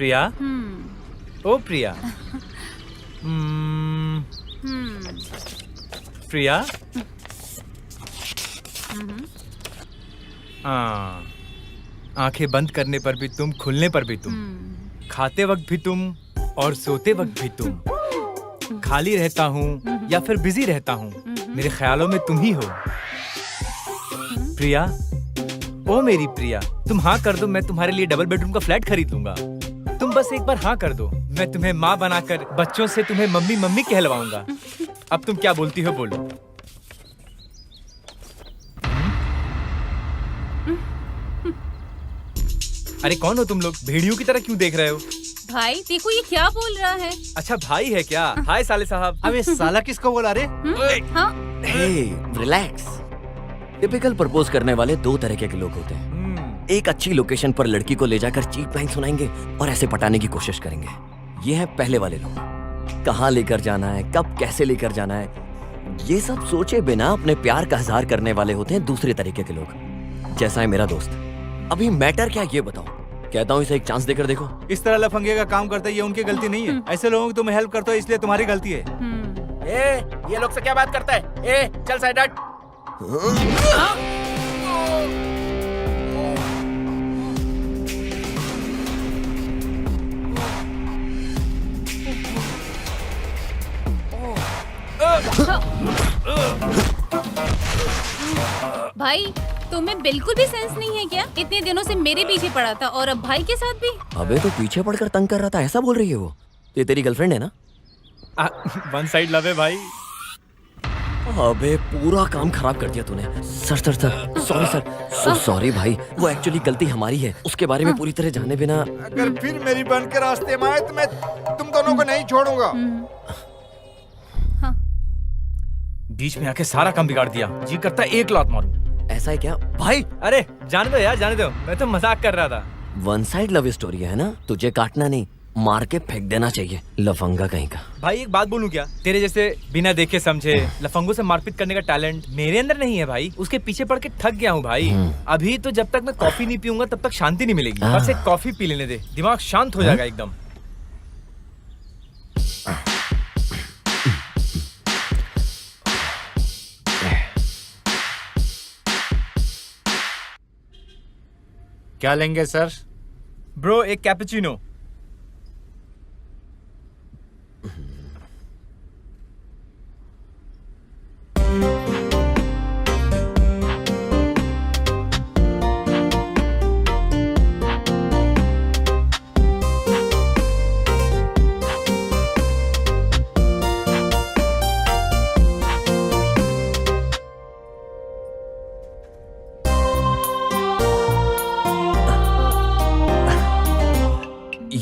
प्रिया। ओ प्रिया। प्रिया। आंखें बंद करने पर भी तुम, खुलने पर भी तुम, खाते वक्त भी तुम और सोते वक्त भी तुम, खाली रहता हूँ या फिर बिजी रहता हूँ, मेरे ख्यालों में तुम ही हो। प्रिया, ओ मेरी प्रिया, तुम हाँ कर दो, मैं तुम्हारे लिए डबल बेडरूम का फ्लैट खरीद लूंगा। तुम बस एक बार हाँ कर दो, मैं तुम्हें माँ बनाकर बच्चों से तुम्हें मम्मी मम्मी कहलवाऊंगा। अब तुम क्या बोलती हो, बोलो। अरे कौन हो तुम लोग? भेड़ियों की तरह क्यों देख रहे हो? भाई देखो ये क्या बोल रहा है। अच्छा भाई है क्या? हाय साले साहब। अबे साला किसको बोला रे? हाँ? हे रिलैक्स। टिपिकल प्रपोज करने वाले दो तरह के लोग होते हैं। एक अच्छी लोकेशन पर लड़की को ले जाकर चीप लाइन सुनाएंगे और ऐसे पटाने की कोशिश करेंगे। ये है पहले वाले लोग। कहाँ लेकर जाना है, कब कैसे लेकर जाना है, ये सब सोचे बिना अपने प्यार का इजहार करने वाले होते हैं दूसरे तरीके के लोग, जैसा है मेरा दोस्त। अभी मैटर क्या ये बताओ। कहता हूँ इसे एक चांस देकर देखो। इस तरह लफंगे का काम करते ये उनकी गलती नहीं है। ऐसे लोगों की तुम हेल्प करते हो इसलिए तुम्हारी गलती है। ये लोग से क्या बात करता है? चल साइड हट। भाई तुम्हें बिल्कुल भी सेंस नहीं है क्या? इतने दिनों से मेरे पीछे पड़ा था और अब भाई के साथ भी। अबे तो पीछे पड़कर तंग कर रहा था, ऐसा बोल रही है वो? ये तेरी गर्लफ्रेंड है ना? वन साइड लव है भाई। अबे पूरा काम खराब कर दिया तूने। सर सॉरी सर, सॉरी भाई। वो एक्चुअली गलती हमारी है। उसके बारे में पूरी तरह जाने बिना अगर फिर मेरी बहन के रास्ते में आए तो मैं तुम दोनों को नहीं छोड़ूंगा। बीच में आके सारा काम बिगाड़ दिया। जी करता है एक लात मारूं। ऐसा है क्या भाई? अरे जाने दो यार, जाने दो, मैं तो मजाक कर रहा था। वन साइड लव स्टोरी है ना, तुझे काटना नहीं, मार के फेंक देना चाहिए, लफंगा कहीं का। भाई एक बात बोलूं क्या? तेरे जैसे बिना देखे समझे लफंगों से मारपीट करने का टैलेंट मेरे अंदर नहीं है भाई। उसके पीछे पड़ के थक गया हूँ भाई। अभी तो जब तक मैं कॉफी नहीं पीऊंगा तब तक शांति नहीं मिलेगी। बस एक कॉफी पी लेने दे, दिमाग शांत हो जाएगा एकदम। क्या लेंगे सर? ब्रो एक कैपुचिनो।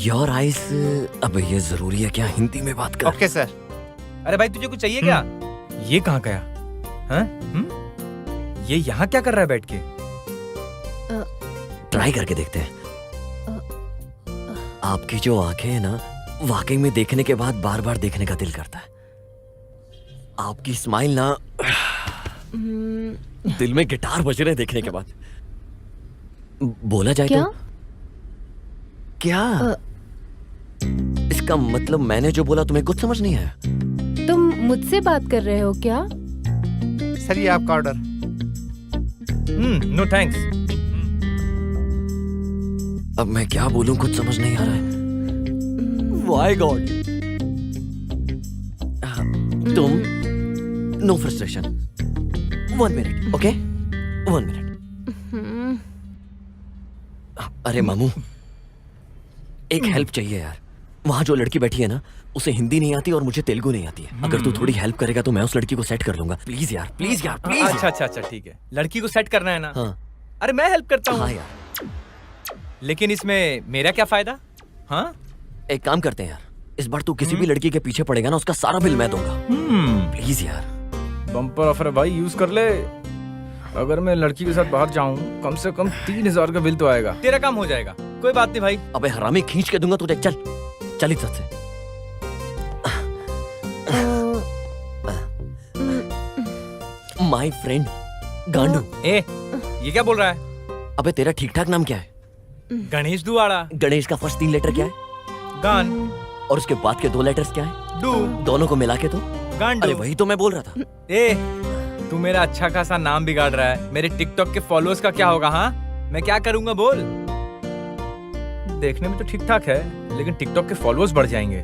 Your eyes. अब ये जरूरी है क्या हिंदी में बात कर? Okay sir. अरे भाई तुझे कुछ चाहिए क्या? ये कहाँ गया? हाँ? ये यहाँ क्या कर रहा है बैठ के? ट्राई करके देखते हैं। आपकी जो आंखें हैं ना, वाकई में देखने के बाद बार बार देखने का दिल करता है। आपकी स्माइल ना, दिल में गिटार बज रहे हैं देखने के बाद। बोला जाए क्या? तो क्या? इसका मतलब मैंने जो बोला तुम्हें कुछ समझ नहीं आया? तुम मुझसे बात कर रहे हो क्या? सर ये आपका ऑर्डर। No thanks. अब मैं क्या बोलूं, कुछ समझ नहीं आ रहा है। Why God? तुम no frustration. 1 minute, okay? 1 minute. अरे मामू, एक हेल्प चाहिए यार। वहाँ जो लड़की बैठी है ना, उसे हिंदी नहीं आती और मुझे तेलुगु नहीं आती है। अगर तू थोड़ी हेल्प करेगा तो मैं उस लड़की को सेट कर लूंगा। प्लीज यार, प्लीज यार, प्लीज। अच्छा ठीक है। लड़की को सेट करना है ना? हाँ। अरे मैं हेल्प करता हूँ। हाँ यार। लेकिन इसमें मेरा क्या फायदा? हाँ? एक काम करते हैं यार, इस बार तू किसी भी लड़की के पीछे पड़ेगा ना, उसका सारा बिल मैं दूंगा। प्लीज यार। बम्पर ऑफर है भाई, यूज कर ले। अगर मैं लड़की के साथ बाहर जाऊं कम से कम 3000 का बिल तो आएगा। तेरा काम हो जाएगा। कोई बात नहीं भाई। अबे हरामी, खींच के दूंगा तुझे। चल इज्जत से। माय फ्रेंड गांडू। ये क्या बोल रहा है? अबे तेरा ठीक ठाक नाम क्या है? गणेश दुआड़ा। गणेश का फर्स्ट 3 लेटर क्या है? गान। और उसके बाद के 2 लेटर्स क्या है? डू। दोनों को मिला के तो? गांडू। अरे वही तो मैं बोल रहा था। ए, तू मेरा अच्छा खासा नाम बिगाड़ रहा है। मेरे टिकटॉक के फॉलोअर्स का क्या होगा? हाँ, मैं क्या करूंगा बोल? देखने में तो ठीक ठाक है, लेकिन टिकटॉक के फॉलोअर्स बढ़ जाएंगे।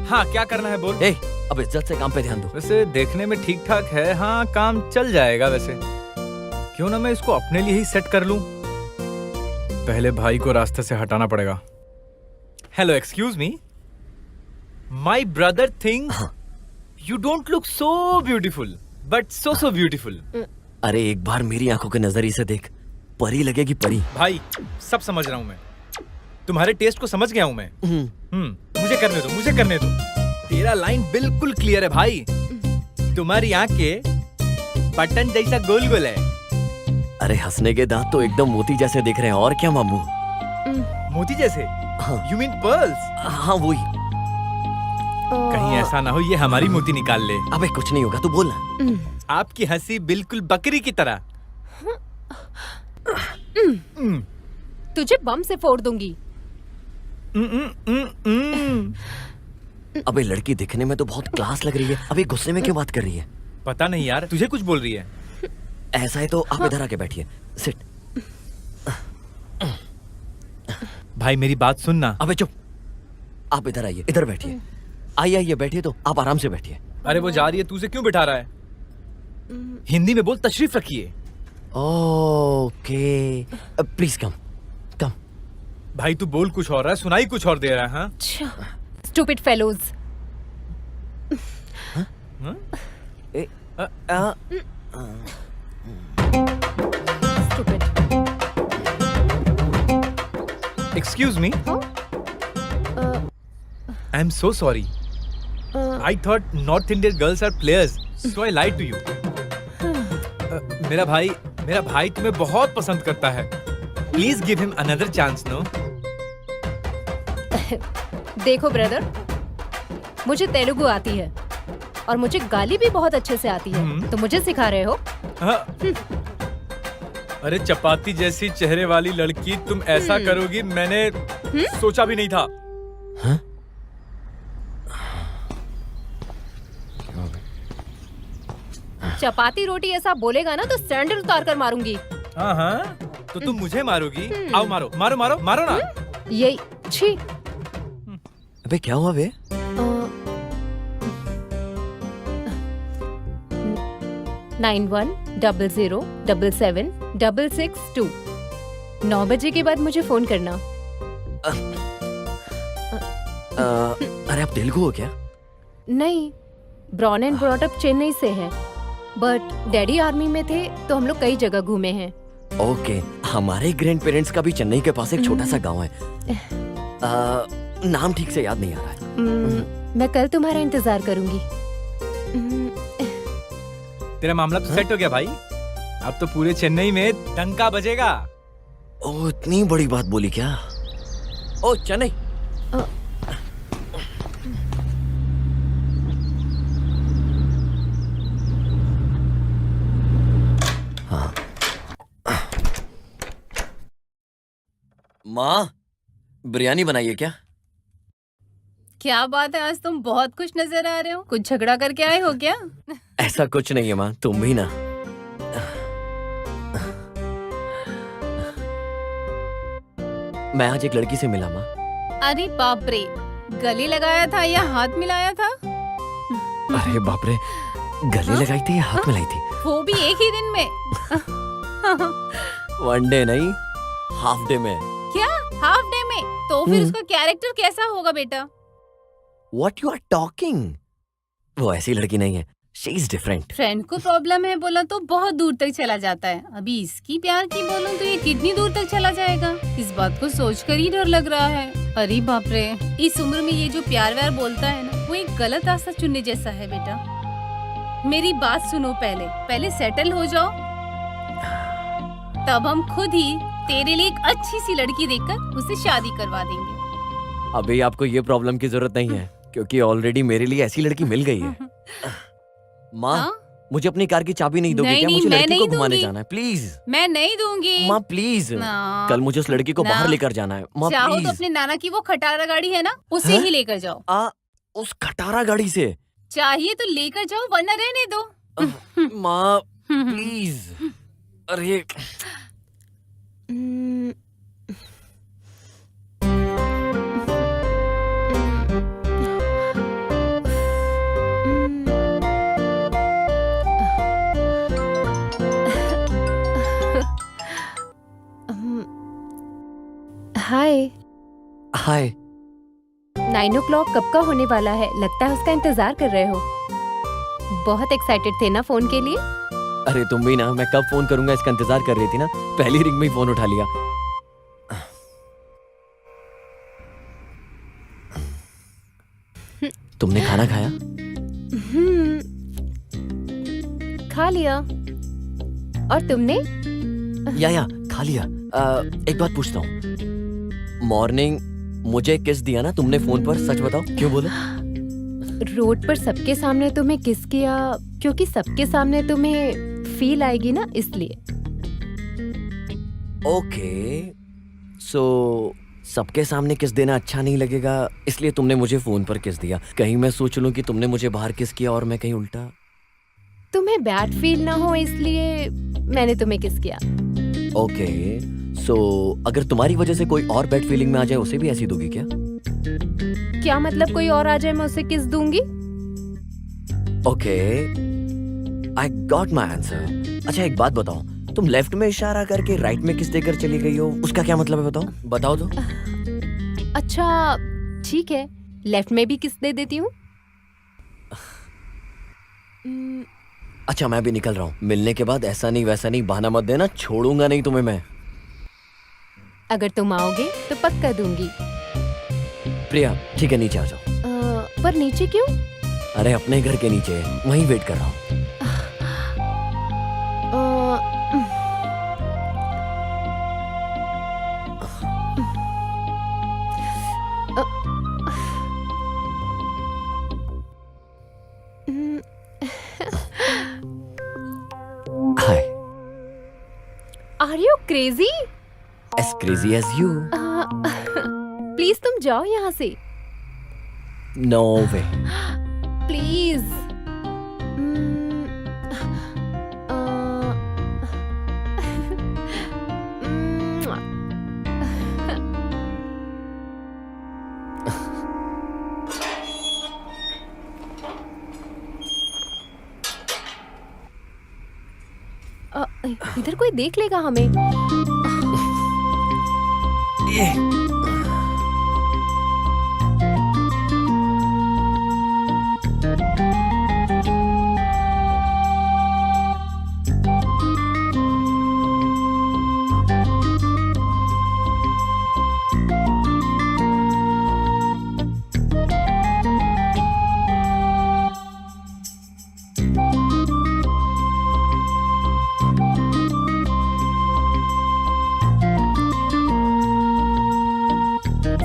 हाँ, क्या करना है बोल? ए, अब इज्जत से काम पे ध्यान दो। वैसे देखने में ठीक ठाक है, हाँ काम चल जाएगा। वैसे क्यों ना मैं इसको अपने लिए ही सेट कर लूं? पहले भाई को रास्ते से हटाना पड़ेगा। Hello, excuse me, my brother thinks you don't look so beautiful, but so beautiful. अरे एक बार मेरी आंखों के नजरिए से देख, परी लगेगी परी। भाई सब समझ रहा हूं मैं, तुम्हारे टेस्ट को समझ गया हूं मैं। मुझे करने दो, मुझे करने दो। तेरा लाइन बिल्कुल क्लियर है भाई। तुम्हारी आंखें बटन जैसा गोल गोल है। अरे हंसने के दांत तो एकदम मोती जैसे दिख रहे हैं। और क्या मामू? मोती जैसे? हाँ। You mean pearls? हाँ वही। कहीं ऐसा ना हो ये हमारी मोती निकाल ले। अबे कुछ नहीं होगा, तू बोल ना। आपकी हंसी बिल्कुल बकरी की तरह। तुझे बम से फोड़ दूंगी। अबे लड़की दिखने में तो बहुत क्लास लग रही है, अबे गुस्से में क्यों बात कर रही है? पता नहीं यार, तुझे कुछ बोल रही है। ऐसा है तो आप इधर आके बैठिए, सिट। भाई मेरी बात सुनना। अबे चुप, आप इधर आइए, इधर बैठिए। आइए आइए बैठिए, तो आप आराम से बैठिए। अरे वो जा रही है, तू उसे क्यों बिठा रहा है? हिंदी में बोल, तशरीफ रखिए। ओके, प्लीज कम कम। भाई तू बोल कुछ और रहा है, सुनाई कुछ और दे रहा है। हाँ? Stupid fellows. Stupid. Excuse me? I am so sorry. I thought North Indian girls are players, so I lied to you. मेरा भाई तुम्हें बहुत पसंद करता है। Please give him another chance, no? देखो ब्रदर, मुझे तेलुगु आती है और मुझे गाली भी बहुत अच्छे से आती है। तो मुझे सिखा रहे हो? हाँ। अरे चपाती जैसी चेहरे वाली लड़की, तुम ऐसा करोगी मैंने सोचा भी नहीं था। हाँ? चपाती रोटी ऐसा बोलेगा ना तो सैंडल उतार कर मारूंगी। हाँ हाँ, तो तुम मुझे मारोगी? आओ मारो मारो मारो मारो ना। यही छी। अबे क्या हुआ बे? 9100777662। 9 बजे के बाद मुझे फोन करना। अरे आप तेलुगु हो क्या? नहीं, born and brought up Chennai से है, बट डैडी आर्मी में थे तो हम लोग कई जगह घूमे हैं। ओके, हमारे ग्रैंड पेरेंट्स का भी चेन्नई के पास एक छोटा सा गांव है। नाम ठीक से याद नहीं आ रहा है। मैं कल तुम्हारा इंतजार करूंगी। तेरा मामला तो सेट हो गया भाई, अब तो पूरे चेन्नई में डंका बजेगा। ओ इतनी बड़ी बात बोली क्या? ओ चेन्नई। हाँ। माँ, बिरयानी बनाइए क्या? क्या बात है, आज तुम बहुत खुश नजर आ रहे हो। कुछ झगड़ा करके आए हो क्या? ऐसा कुछ नहीं है माँ, तुम भी ना। मैं आज एक लड़की से मिला माँ। अरे बाप रे, गले लगाया था या हाथ मिलाया था? अरे बाप रे, गले लगाई थी या हाथ मिलाई थी? वो भी एक ही दिन में? वन डे नहीं, हाफ डे में। क्या हाफ डे में? तो फिर उसका कैरेक्टर कैसा होगा बेटा? What you are talking? वो ऐसी लड़की नहीं है, she is different. फ्रेंड को प्रॉब्लम है बोला तो बहुत दूर तक चला जाता है, अभी इसकी प्यार की बोलूं तो ये कितनी दूर तक चला जाएगा? इस बात को सोचकर ही डर लग रहा है। अरे बाप रे, इस उम्र में ये जो प्यार व्यार बोलता है ना, वो एक गलत रास्ता चुनने जैसा है बेटा। मेरी बात सुनो, पहले सेटल हो जाओ, तब हम खुद ही तेरे लिए एक अच्छी सी लड़की देखकर उसे शादी करवा देंगे। अभी आपको ये प्रॉब्लम की जरूरत नहीं है, क्योंकि ऑलरेडी मेरे लिए ऐसी लड़की मिल गई है। माँ, हाँ? मुझे अपनी कार की चाबी नहीं दोगे नहीं, क्या? नहीं, मुझे मैं लड़की को नहीं घुमाने दूंगी। जाना है, प्लीज मैं नहीं दूंगी। माँ प्लीज। ना। कल मुझे उस लड़की को ना। बाहर लेकर जाना है माँ चाहो तो प्लीज। अपने नाना की वो खटारा गाड़ी है ना, उसे हाँ? ही लेकर जाओ। उस खटारा गाड़ी से चाहिए तो लेकर जाओ, वरना रहने दो। माँ प्लीज। अरे हाय। हाय। 9 o'clock कब का होने वाला है? लगता है उसका इंतजार कर रहे हो। बहुत एक्साइटेड थे ना फोन के लिए? अरे तुम भी ना, मैं कब फोन करूंगा इसका इंतजार कर रही थी ना, पहली रिंग में ही फोन उठा लिया। तुमने खाना खाया? खा लिया। और तुमने? या खा लिया। एक बात पूछता हूँ, मॉर्निंग मुझे किस दिया ना तुमने फोन पर, सच बताओ क्यों बोलो? रोड पर सबके सामने तुम्हें किस किया, क्योंकि सबके सामने तुम्हें फील आएगी ना, इसलिए। ओके, सो सबके सामने किस देना अच्छा नहीं लगेगा, इसलिए तुमने मुझे फोन पर किस दिया। कहीं मैं सोच लूं कि तुमने मुझे बाहर किस किया और मैं कहीं उल्टा। तुम्हें बैड फील ना हो इसलिए मैंने तुम्हें किस किया। ओके, सो अगर तुम्हारी वजह से कोई और बैड फीलिंग में आ जाए, उसे भी ऐसी दोगी क्या? क्या मतलब कोई और आ जाए मैं उसे किस दूंगी? Okay, I got my answer. अच्छा एक बात बताओ, तुम लेफ्ट में इशारा करके राइट में किस देकर चली गई हो, उसका क्या मतलब है? बताओ तो। अच्छा ठीक है, लेफ्ट में भी किस दे देती हूँ। अच्छा मैं भी निकल रहा हूँ, मिलने के बाद ऐसा नहीं वैसा नहीं बहाना मत देना, छोड़ूंगा नहीं तुम्हें मैं। अगर तुम आओगे तो पक्का दूंगी। प्रिया ठीक है, नीचे आ जाओ। पर नीचे क्यों? अरे अपने घर के नीचे, वहीं वेट कर रहा हूँ। Hi. Are you crazy? As crazy as you. Please तुम जाओ यहाँ से। No way. प्लीज। इधर कोई देख लेगा हमें।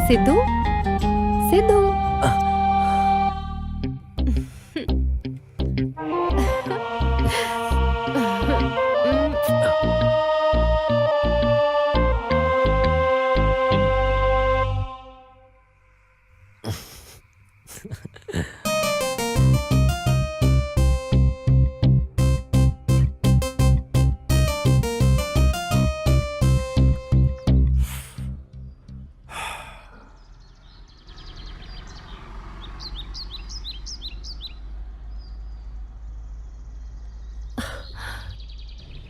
सिद्धू, सिद्धू।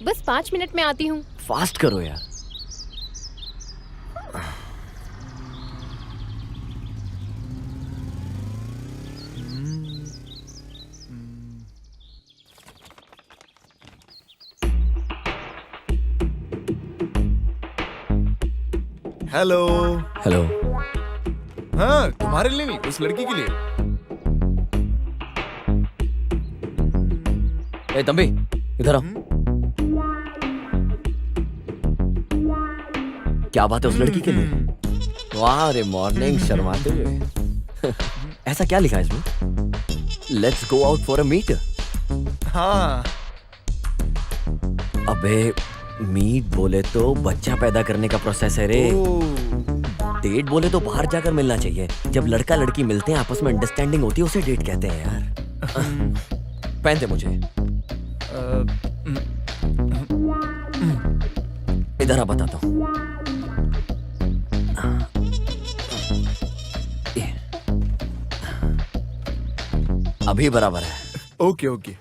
बस 5 मिनट में आती हूँ। फास्ट करो यार। हेलो। हेलो। हाँ तुम्हारे लिए नहीं, उस लड़की के लिए। ए तंबी इधर आओ। क्या बात है उस लड़की के लिए? वाह रे मॉर्निंग, शर्माते हुए। ऐसा क्या लिखा है इसमें? Let's go out for a meet. हाँ अबे मीट बोले तो बच्चा पैदा करने का प्रोसेस है रे। डेट बोले तो बाहर जाकर मिलना चाहिए। जब लड़का लड़की मिलते हैं आपस में अंडरस्टैंडिंग होती है उसे डेट कहते हैं यार। पहन दे मुझे। इधर आ बताता हूँ। ये। अभी बराबर है। Okay okay.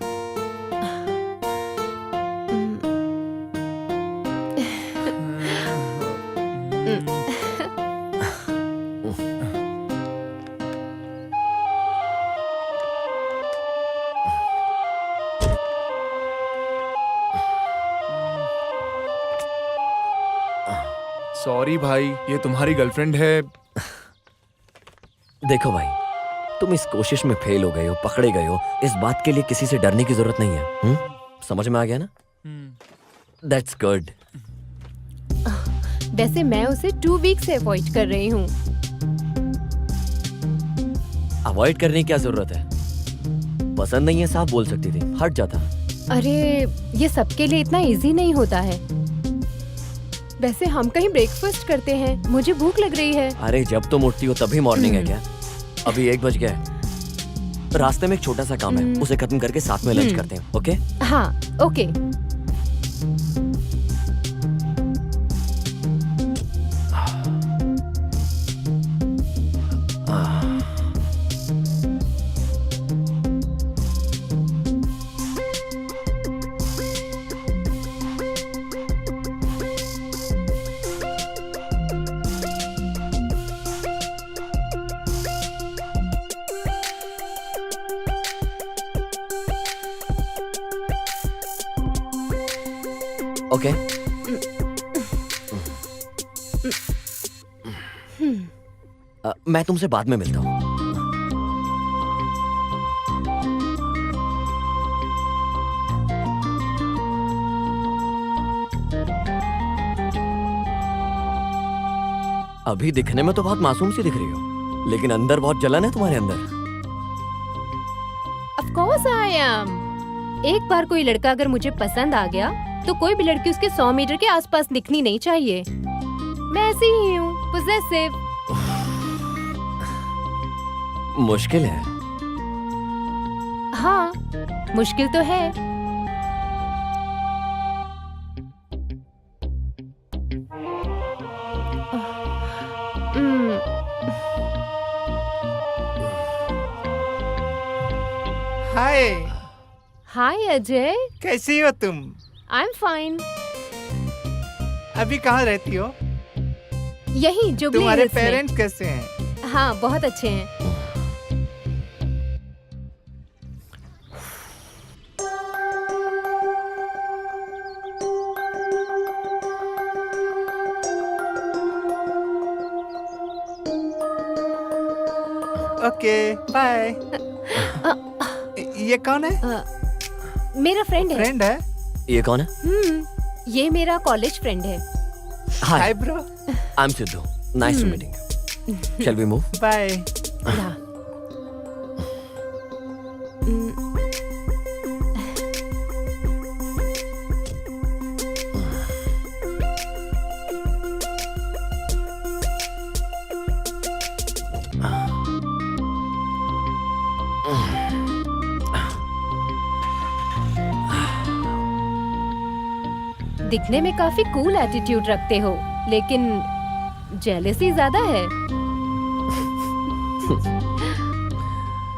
सॉरी भाई, ये तुम्हारी गर्लफ्रेंड है। देखो भाई, तुम इस कोशिश में फेल हो गए हो, पकड़े गए हो, इस बात के लिए किसी से डरने की जरूरत नहीं है। समझ में आ गया ना? That's good. वैसे मैं उसे 2 वीक से अवॉइड कर रही हूँ। अवॉइड करने की क्या जरूरत है? पसंद नहीं है साफ बोल सकती थी, हट जाता। अरे ये सबके लिए इतना इजी नहीं होता है। वैसे हम कहीं ब्रेकफास्ट करते हैं, मुझे भूख लग रही है। अरे जब तुम उठती हो तभी मॉर्निंग है क्या? अभी 1 बज गया है। रास्ते में एक छोटा सा काम है, उसे खत्म करके साथ में लंच करते हैं। ओके? हाँ ओके। ओके। मैं तुमसे बाद में मिलता हूँ। अभी दिखने में तो बहुत मासूम सी दिख रही हो, लेकिन अंदर बहुत जलन है तुम्हारे अंदर। Of course I am। एक बार कोई लड़का अगर मुझे पसंद आ गया तो कोई भी लड़की उसके 100 मीटर के आसपास दिखनी नहीं चाहिए। मैं ऐसी ही हूँ, पोजेसिव। मुश्किल है। हाँ मुश्किल तो है। हाय। हाय अजय, कैसी हो तुम? I am fine. अभी कहाँ रहती हो? यही जुबली तुम्हारे हिल्स में। पेरेंट्स कैसे हैं? हाँ बहुत अच्छे हैं। Okay bye. ये कौन है? मेरा फ्रेंड है। फ्रेंड है? ये कौन है? ये मेरा कॉलेज फ्रेंड है। Hi, bro. I am Siddhu. Nice to meeting you. Shall we move? Bye. दिखने में काफी कूल एटीट्यूड रखते हो, लेकिन जेलसी ज्यादा है।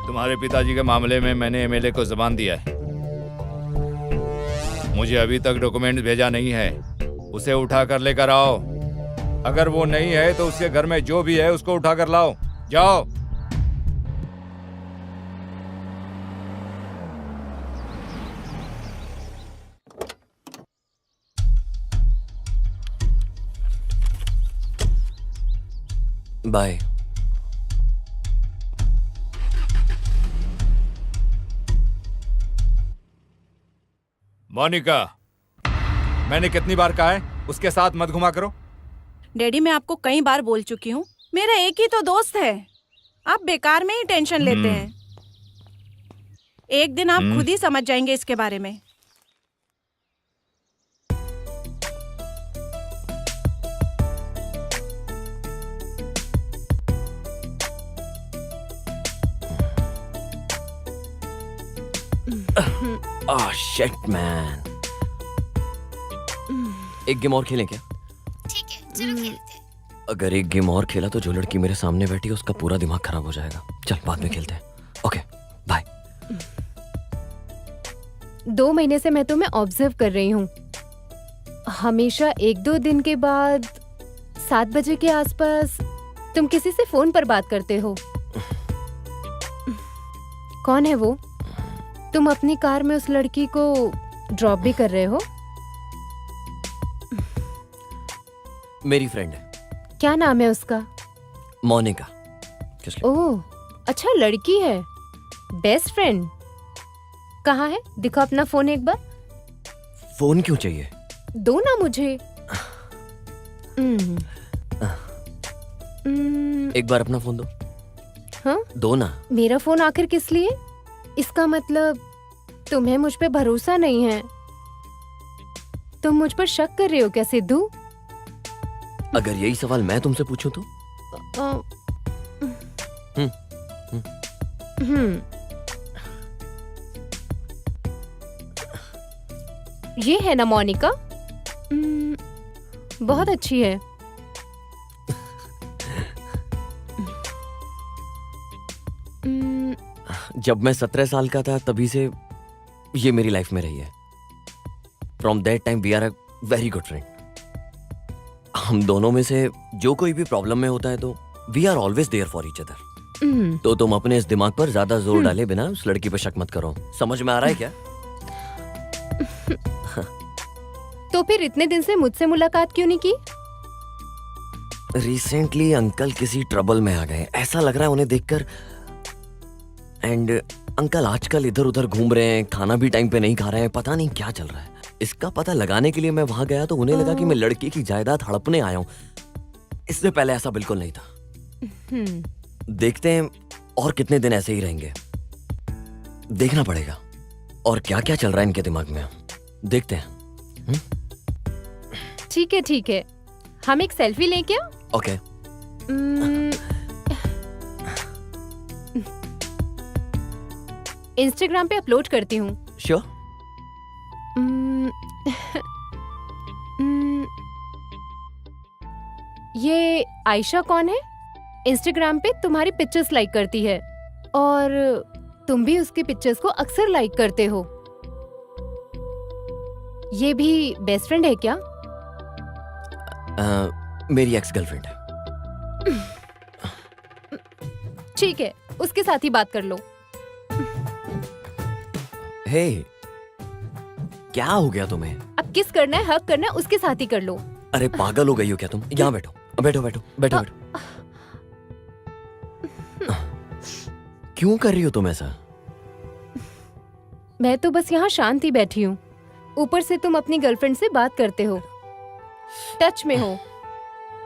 तुम्हारे पिताजी के मामले में मैंने एमएलए को जबान दिया है। मुझे अभी तक डॉक्यूमेंट भेजा नहीं है। उसे उठा कर लेकर आओ। अगर वो नहीं है तो उसके घर में जो भी है उसको उठा कर लाओ। जाओ। बाय। मोनिका, मैंने कितनी बार कहा है उसके साथ मत घुमा करो। डैडी मैं आपको कई बार बोल चुकी हूँ, मेरा एक ही तो दोस्त है, आप बेकार में ही टेंशन लेते हैं। एक दिन आप खुद ही समझ जाएंगे इसके बारे में। Shit man. एक गेम और खेलें क्या? ठीक है, चलो खेलते हैं। अगर एक गेम और खेला तो जो लड़की मेरे सामने बैठी है उसका पूरा दिमाग खराब हो जाएगा। चल बाद में खेलते हैं। Okay bye. 2 महीने से मैं तुम्हें ऑब्जर्व कर रही हूँ। हमेशा 1-2 दिन के बाद 7 बजे के आसपास तुम किसी से फोन पर बात करते हो। कौन है वो? तुम अपनी कार में उस लड़की को ड्रॉप भी कर रहे हो? मेरी फ्रेंड है। क्या नाम है उसका? मोनिका। किस लिए? ओह, अच्छा लड़की है। Best friend. कहाँ है? दिखो अपना फोन एक बार। फोन क्यों चाहिए? दो ना मुझे। एक बार अपना फोन दो। हाँ? दो ना। मेरा फोन आखिर किस लिए? इसका मतलब तुम्हें मुझ पे भरोसा नहीं है। तुम मुझ पर शक कर रहे हो क्या सिद्धू? अगर यही सवाल मैं तुमसे पूछूं तो? ये है ना मोनिका? बहुत अच्छी है। जब मैं 17 साल का था तभी से ये मेरी लाइफ में रही है। From that time we are a very good friend. हम दोनों में से जो कोई भी प्रॉब्लम में होता है तो we are always there for each other. तो तुम अपने इस दिमाग पर ज्यादा जोर डाले बिना उस लड़की पर शक मत करो। समझ में आ रहा है क्या? तो फिर इतने दिन से मुझसे मुलाकात क्यों नहीं की? रिसेंटली अंकल किसी ट्रबल में आ गए, ऐसा लग रहा है उन्हें देखकर। एंड अंकल आजकल इधर उधर घूम रहे हैं, खाना भी टाइम पे नहीं खा रहे हैं, पता नहीं क्या चल रहा है। इसका पता लगाने के लिए मैं वहां गया तो उन्हें लगा कि मैं लड़की की जायदाद हड़पने आया हूँ। इससे पहले ऐसा बिल्कुल नहीं था। देखते हैं और कितने दिन ऐसे ही रहेंगे, देखना पड़ेगा और क्या क्या चल रहा है इनके दिमाग में, देखते हैं। ठीक है, हम एक सेल्फी लें क्या? ओके। इंस्टाग्राम पे अपलोड करती हूँ। श्योर। ये आयशा कौन है? इंस्टाग्राम पे तुम्हारी पिक्चर्स लाइक करती है और तुम भी उसकी पिक्चर्स को अक्सर लाइक करते हो। ये भी बेस्ट फ्रेंड है क्या? मेरी एक्स गर्लफ्रेंड है। ठीक है, उसके साथ ही बात कर लो। हे, क्या हो गया तुम्हें? अब किस करना है, हक करना है, उसके साथ ही कर लो। अरे पागल हो गई हो क्या तुम? यहाँ बैठो बैठो बैठो बैठो बैठो। क्यों कर रही हो तुम ऐसा? मैं तो बस यहाँ शांत ही बैठी हूँ। ऊपर से तुम अपनी गर्लफ्रेंड से बात करते हो, टच में हो,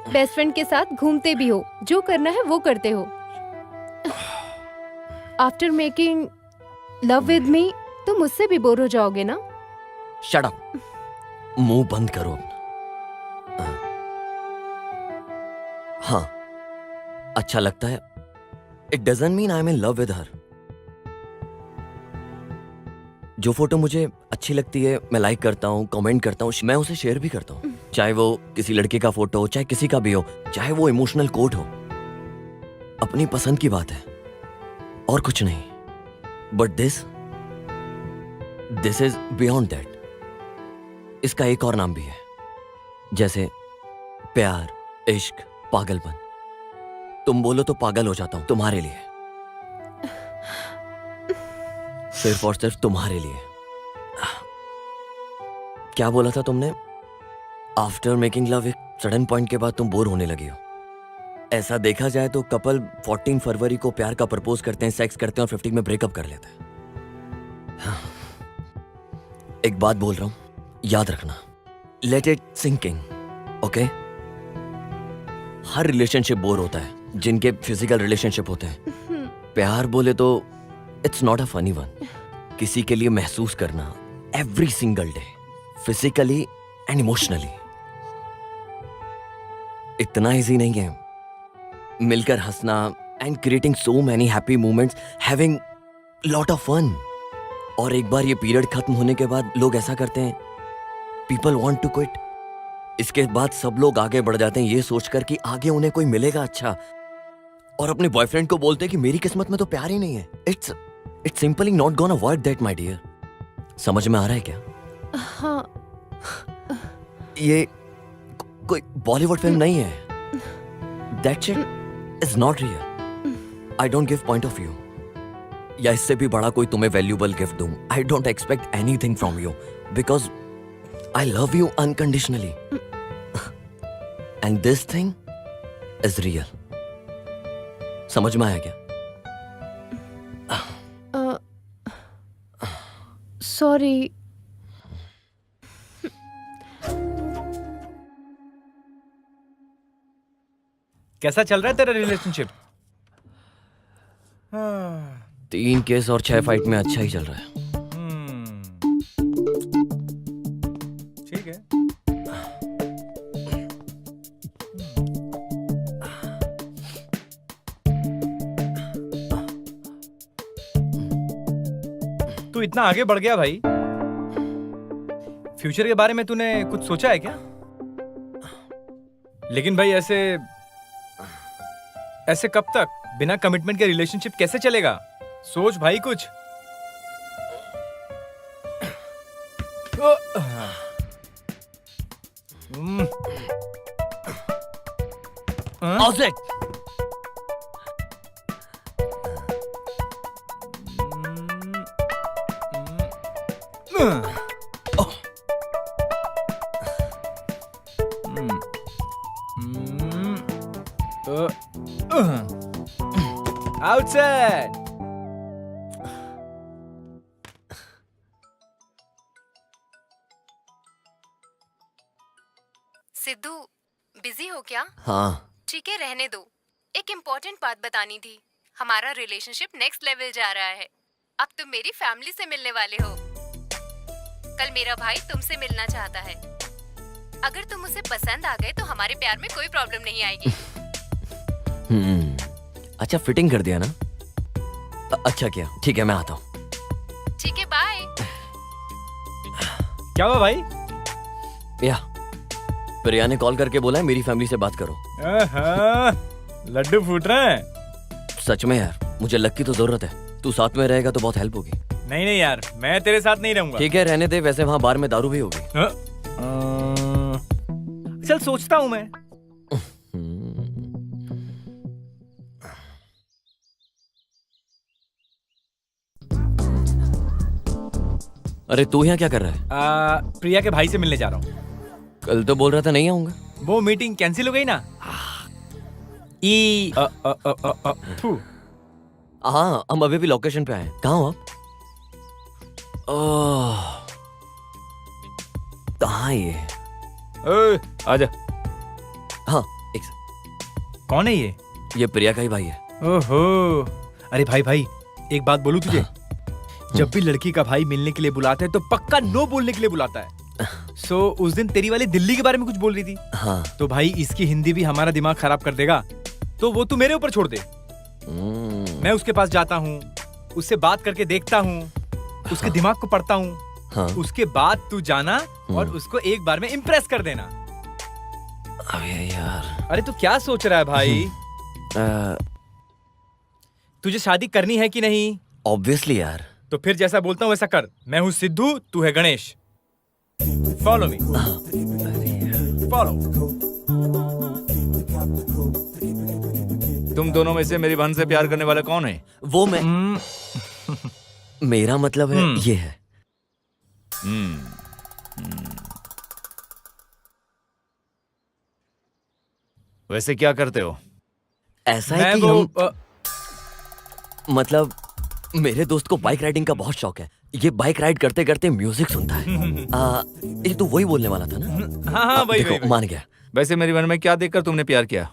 बेस्ट फ्रेंड के साथ घूमते भी हो, जो करना है वो करते हो। After making love with me तुम मुझसे भी बोर हो जाओगे ना? शट अप, मुंह बंद करो अपना। हाँ, अच्छा लगता है। It doesn't mean I am in love with her. जो फोटो मुझे अच्छी लगती है मैं लाइक करता हूँ, कमेंट करता हूँ, मैं उसे शेयर भी करता हूँ। चाहे वो किसी लड़के का फोटो हो, चाहे किसी का भी हो, चाहे वो इमोशनल कोट हो, अपनी पसंद की बात है और कुछ नहीं। But this is beyond that. इसका एक और नाम भी है, जैसे प्यार, इश्क, पागलपन। तुम बोलो तो पागल हो जाता हूं तुम्हारे लिए, सिर्फ और सिर्फ तुम्हारे लिए। क्या बोला था तुमने? आफ्टर मेकिंग लव एक सडन पॉइंट के बाद तुम बोर होने लगी हो। ऐसा देखा जाए तो कपल 14 फरवरी को प्यार का प्रपोज करते हैं, सेक्स करते हैं और 15 में ब्रेकअप कर लेते हैं। एक बात बोल रहा हूं, याद रखना, लेट इट सिंकिंग, ओके? हर रिलेशनशिप बोर होता है जिनके फिजिकल रिलेशनशिप होते हैं। प्यार बोले तो it's not a funny one. किसी के लिए महसूस करना every single day, physically and emotionally, इतना इजी नहीं है। मिलकर हंसना and creating so many happy moments, having lot of fun. और एक बार ये पीरियड खत्म होने के बाद लोग ऐसा करते हैं, पीपल वांट टू क्विट। इसके बाद सब लोग आगे बढ़ जाते हैं ये सोचकर कि आगे उन्हें कोई मिलेगा अच्छा, और अपने बॉयफ्रेंड को बोलते हैं कि मेरी किस्मत में तो प्यार ही नहीं है। It's simply not gonna work that my dear. समझ में आ रहा है क्या? हाँ। ये कोई बॉलीवुड फिल्म नहीं है। That shit is not real. I don't give point of view. या इससे भी बड़ा कोई तुम्हें वैल्यूबल गिफ्ट दूं, I don't expect anything from you because I love you unconditionally and this thing is real. समझ में आया क्या? सॉरी। कैसा चल रहा है तेरा रिलेशनशिप? 3 केस और 6 फाइट में अच्छा ही चल रहा है। ठीक है। तू इतना आगे बढ़ गया भाई, फ्यूचर के बारे में तूने कुछ सोचा है क्या? लेकिन भाई ऐसे कब तक बिना कमिटमेंट के रिलेशनशिप कैसे चलेगा? सोच भाई कुछ। Object outside. सिद्धू, बिजी हो क्या? हाँ, ठीक है, रहने दो। एक इम्पोर्टेंट बात बतानी थी। हमारा रिलेशनशिप नेक्स्ट लेवल जा रहा है। अब तुम मेरी फैमिली से मिलने वाले हो। कल मेरा भाई तुमसे मिलना चाहता है। अगर तुम उसे पसंद आ गए तो हमारे प्यार में कोई प्रॉब्लम नहीं आएगी। अच्छा फिटिंग कर दिया ना? अच्छा किया, ठीक है मैं आता हूँ। ठीक है, बाय। क्या हुआ भाई? या प्रिया ने कॉल करके बोला है मेरी फैमिली से बात करो। लड्डू फूट रहे हैं। सच में यार, मुझे लक की तो जरूरत है। तू साथ में रहेगा तो बहुत हेल्प होगी। नहीं नहीं यार, मैं तेरे साथ नहीं रहूंगा। ठीक है रहने दे, वैसे वहाँ बार में दारू भी होगी। चल सोचता हूँ मैं। अरे तू यहाँ क्या कर रहा है? प्रिया के भाई से मिलने जा रहा हूँ। कल तो बोल रहा था नहीं आऊंगा। वो मीटिंग कैंसिल हो गई ना। फू। हाँ, हम अभी भी लोकेशन पे आए हैं। कहाँ हो आप? कहाँ ये? आजा। हाँ एक सेकंड। कौन है ये? ये प्रिया का ही भाई है। ओहो, अरे भाई एक बात बोलूं तुझे? जब भी लड़की का भाई मिलने के लिए बुलाता है तो पक्का नो बोलने के लिए बुलाता है। सो उस दिन तेरी वाली दिल्ली के बारे में कुछ बोल रही थी। हाँ। तो भाई इसकी हिंदी भी हमारा दिमाग खराब कर देगा, तो वो तू मेरे ऊपर छोड़ दे। मैं उसके पास जाता हूँ, उससे बात करके देखता हूँ, उसके दिमाग को पढ़ता हूँ। हाँ। उसके बाद तू जाना और उसको एक बार में इम्प्रेस कर देना। अबे यार। अरे तू क्या सोच रहा है भाई? तुझे शादी करनी है कि नहीं? ऑब्वियसली यार। तो फिर जैसा बोलता हूँ वैसा कर। मैं हूँ सिद्धू, तू है गणेश। Follow me. फॉलो। तुम दोनों में से मेरी बहन से प्यार करने वाला कौन है? वो मैं। मेरा मतलब है ये है। वैसे क्या करते हो? ऐसा है कि मतलब मेरे दोस्त को बाइक राइडिंग का बहुत शौक है। ये बाइक राइड करते करते म्यूजिक सुनता है। ये तो वही बोलने वाला था ना? हाँ वही देखो, मान गया। वैसे मेरी बहन में क्या देखकर तुमने प्यार किया?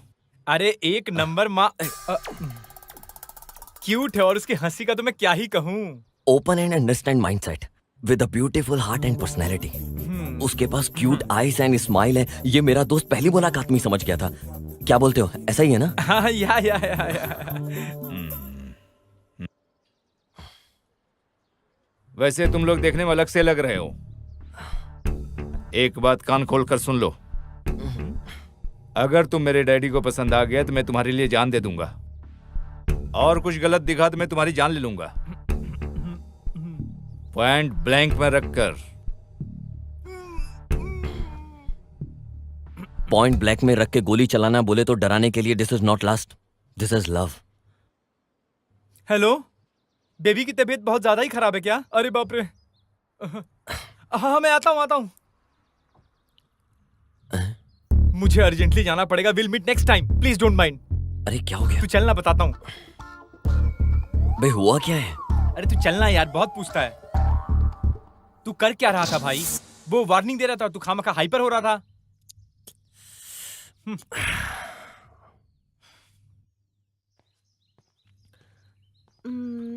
अरे एक नंबर माँ क्यूट है और उसकी हंसी का तो मैं क्या ही कहूँ। Open and understand mindset with a beautiful heart and personality. उसके पास क्यूट आईज एंड स्माइल है। ये मेरा दोस्त पहली मुलाकात में ही समझ गया था। क्या बोलते हो, ऐसा ही है ना? हाँ, या। वैसे तुम लोग देखने में अलग से लग रहे हो। एक बात कान खोल कर सुन लो। अगर तुम मेरे डैडी को पसंद आ गया तो मैं तुम्हारे लिए जान दे दूंगा, और कुछ गलत दिखा तो मैं तुम्हारी जान ले लूंगा, पॉइंट ब्लैंक में रखकर। पॉइंट ब्लैक में रख के गोली चलाना बोले तो डराने के लिए this is not last, this is love. Hello, baby की तबीयत बहुत ज्यादा ही खराब है क्या? अरे बाप रे। हाँ, मैं आता हूँ। मुझे अर्जेंटली जाना पड़ेगा। Will meet next time, please don't mind. अरे क्या हो गया? तू चलना, बताता हूँ। बे हुआ क्या है? अरे तू चलना यार, बहुत पूछता है। तू कर क्या रहा था भाई? वो वार्निंग दे रहा था, तू खामखा हाइपर हो रहा था।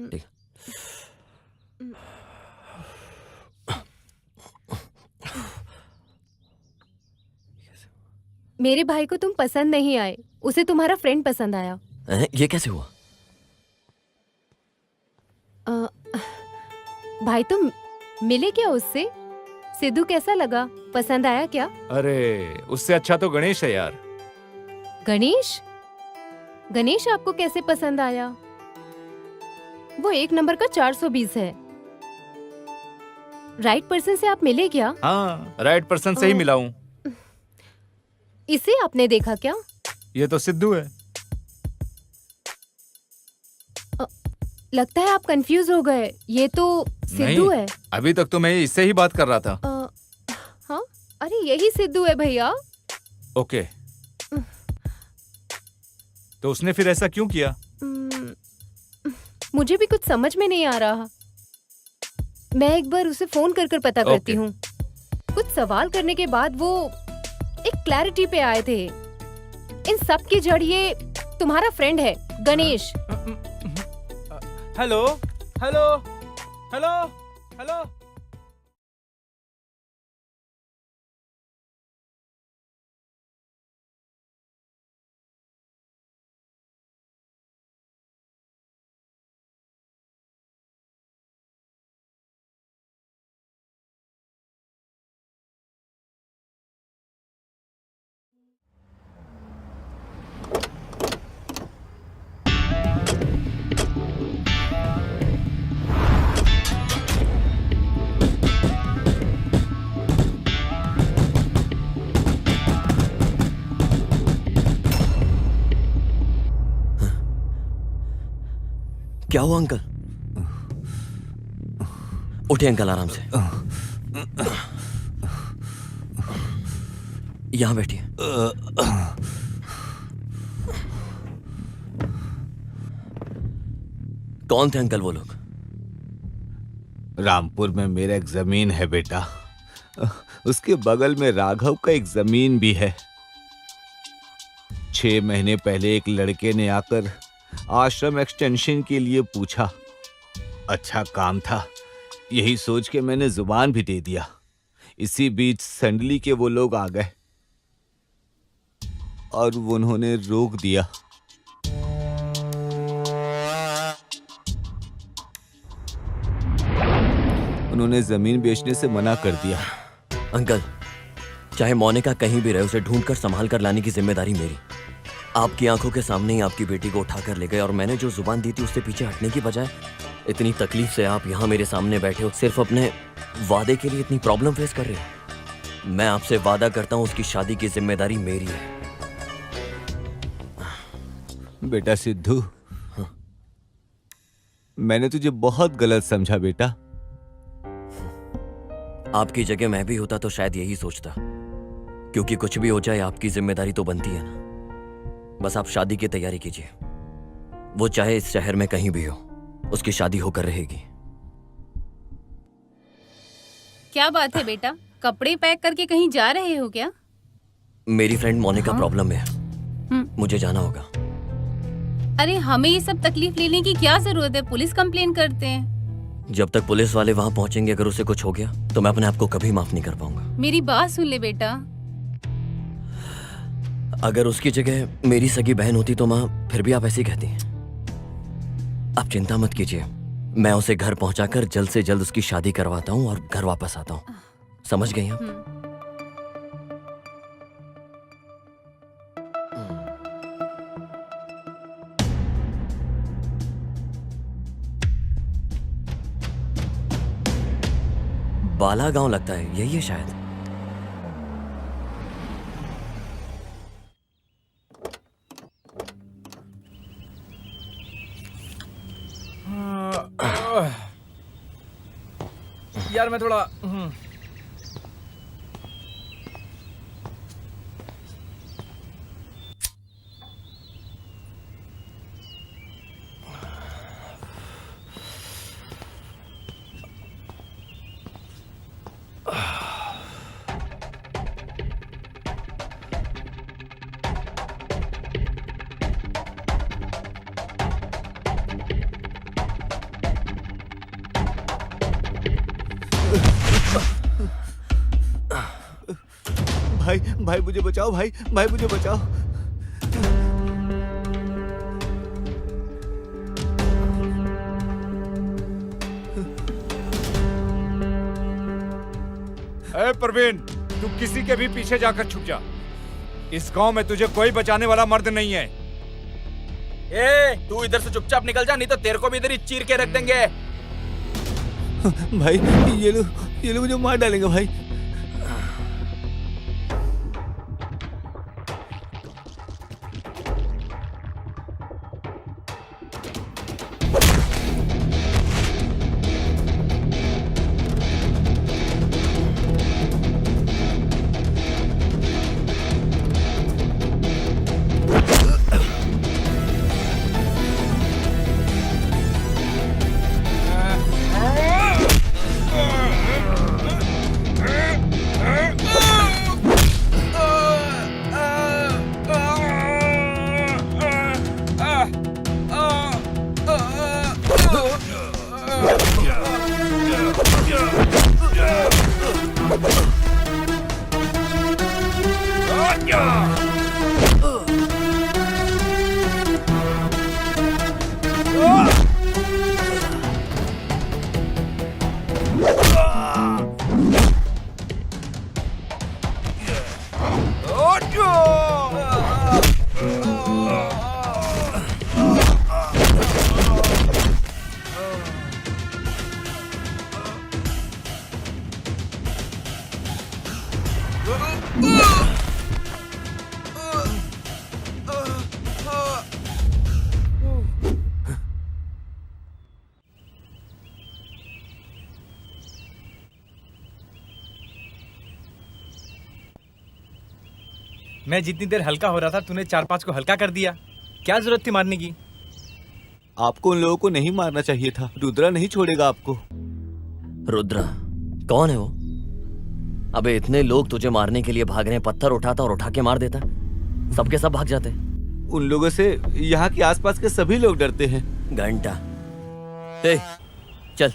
ठीक। मेरे भाई को तुम पसंद नहीं आए, उसे तुम्हारा फ्रेंड पसंद आया। ये कैसे हुआ? भाई तुम मिले क्या उससे? सिद्धू कैसा लगा, पसंद आया क्या? अरे उससे अच्छा तो गणेश है यार। गणेश? गणेश आपको कैसे पसंद आया? वो 1 नंबर का 420 है। राइट पर्सन से आप मिले क्या? हाँ, राइट पर्सन से ही मिला हूँ। इसे आपने देखा क्या? ये तो सिद्धू है। लगता है आप कंफ्यूज हो गए, ये तो सिद्धू नहीं, है। अभी तक तो मैं इससे ही बात कर रहा था। हाँ, अरे यही सिद्धू है भैया। ओके, तो उसने फिर ऐसा क्यों किया? मुझे भी कुछ समझ में नहीं आ रहा। मैं एक बार उसे फोन कर पता करती हूँ। कुछ सवाल करने के बाद वो एक क्लैरिटी पे आए थे। इन सब की जड़ ये तुम्हारा फ्रेंड है गणेश। हेलो। क्या हुआ अंकल? उठे अंकल, आराम से यहां बैठिए। कौन थे अंकल वो लोग? रामपुर में मेरा एक जमीन है बेटा, उसके बगल में राघव का एक जमीन भी है। 6 महीने पहले एक लड़के ने आकर आश्रम एक्सटेंशन के लिए पूछा। अच्छा काम था, यही सोच के मैंने जुबान भी दे दिया। इसी बीच संडली के वो लोग आ गए और उन्होंने रोक दिया। उन्होंने जमीन बेचने से मना कर दिया। अंकल, चाहे मोनिका कहीं भी रहे, उसे ढूंढकर संभाल कर लाने की जिम्मेदारी मेरी। आपकी आंखों के सामने ही आपकी बेटी को उठाकर ले गए, और मैंने जो जुबान दी थी उससे पीछे हटने की बजाय इतनी तकलीफ से आप यहाँ मेरे सामने बैठे हो, सिर्फ अपने वादे के लिए इतनी प्रॉब्लम फेस कर रहे हो। मैं आपसे वादा करता हूँ उसकी शादी की जिम्मेदारी मेरी है। बेटा सिद्धू, मैंने तुझे बहुत गलत समझा बेटा। आपकी जगह मैं भी होता तो शायद यही सोचता, क्योंकि कुछ भी हो जाए आपकी जिम्मेदारी तो बनती है ना। बस आप शादी की तैयारी कीजिए, वो चाहे इस शहर में कहीं भी हो, उसकी शादी होकर रहेगी। क्या बात है बेटा, कपड़े पैक करके कहीं जा रहे हो क्या? मेरी फ्रेंड मोनिका प्रॉब्लम में है, मुझे जाना होगा। अरे हमें ये सब तकलीफ लेने की क्या जरूरत है, पुलिस कंप्लेन करते हैं। जब तक पुलिस वाले वहां पहुंचेंगे, अगर उसे कुछ हो गया तो मैं अपने आप को कभी माफ नहीं कर पाऊंगा। मेरी बात सुन ले बेटा। अगर उसकी जगह मेरी सगी बहन होती तो माँ फिर भी आप ऐसे ही कहती हैं। आप चिंता मत कीजिए, मैं उसे घर पहुंचाकर जल्द से जल्द उसकी शादी करवाता हूँ और घर वापस आता हूँ। समझ गई आप? बाला गांव लगता है, यही है शायद। यार मैं थोड़ा भाई भाई मुझे बचाओ, भाई भाई मुझे बचाओ। ए प्रवीण, तू किसी के भी पीछे जाकर छुप जा। इस गांव में तुझे कोई बचाने वाला मर्द नहीं है। ए, तू इधर से चुपचाप निकल जा, नहीं तो तेरे को भी इधर ही चीर के रख देंगे। भाई ये लोग मुझे मार डालेंगे भाई। मैं जितनी देर हल्का हो रहा था, तूने 4-5 को हल्का कर दिया। क्या जरूरत थी मारने की? आपको उन लोगों को नहीं मारना चाहिए था। रुद्रा नहीं छोड़ेगा आपको। रुद्रा कौन है वो? अबे इतने लोग तुझे मारने के लिए भाग रहे हैं, पत्थर उठाता और उठा के मार देता। सबके सब भाग जाते। उन लोगों से यहाँ के आसपास के सभी लोग डरते हैं। घंटा, ए, चल।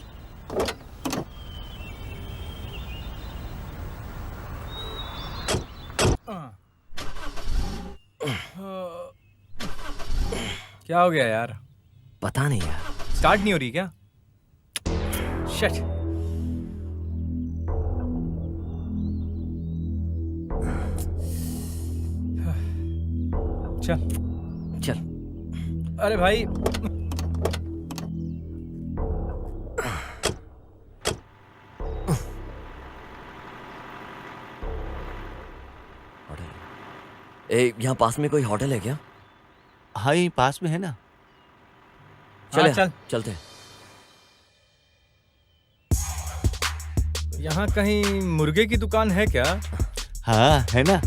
क्या हो गया यार? पता नहीं यार, स्टार्ट नहीं हो रही क्या? शिट। चल चल। अरे भाई, ए, यहाँ पास में कोई होटल है क्या? हाँ यहीं पास में है ना। चले, चल चलते। यहाँ कहीं मुर्गे की दुकान है क्या? हाँ है ना।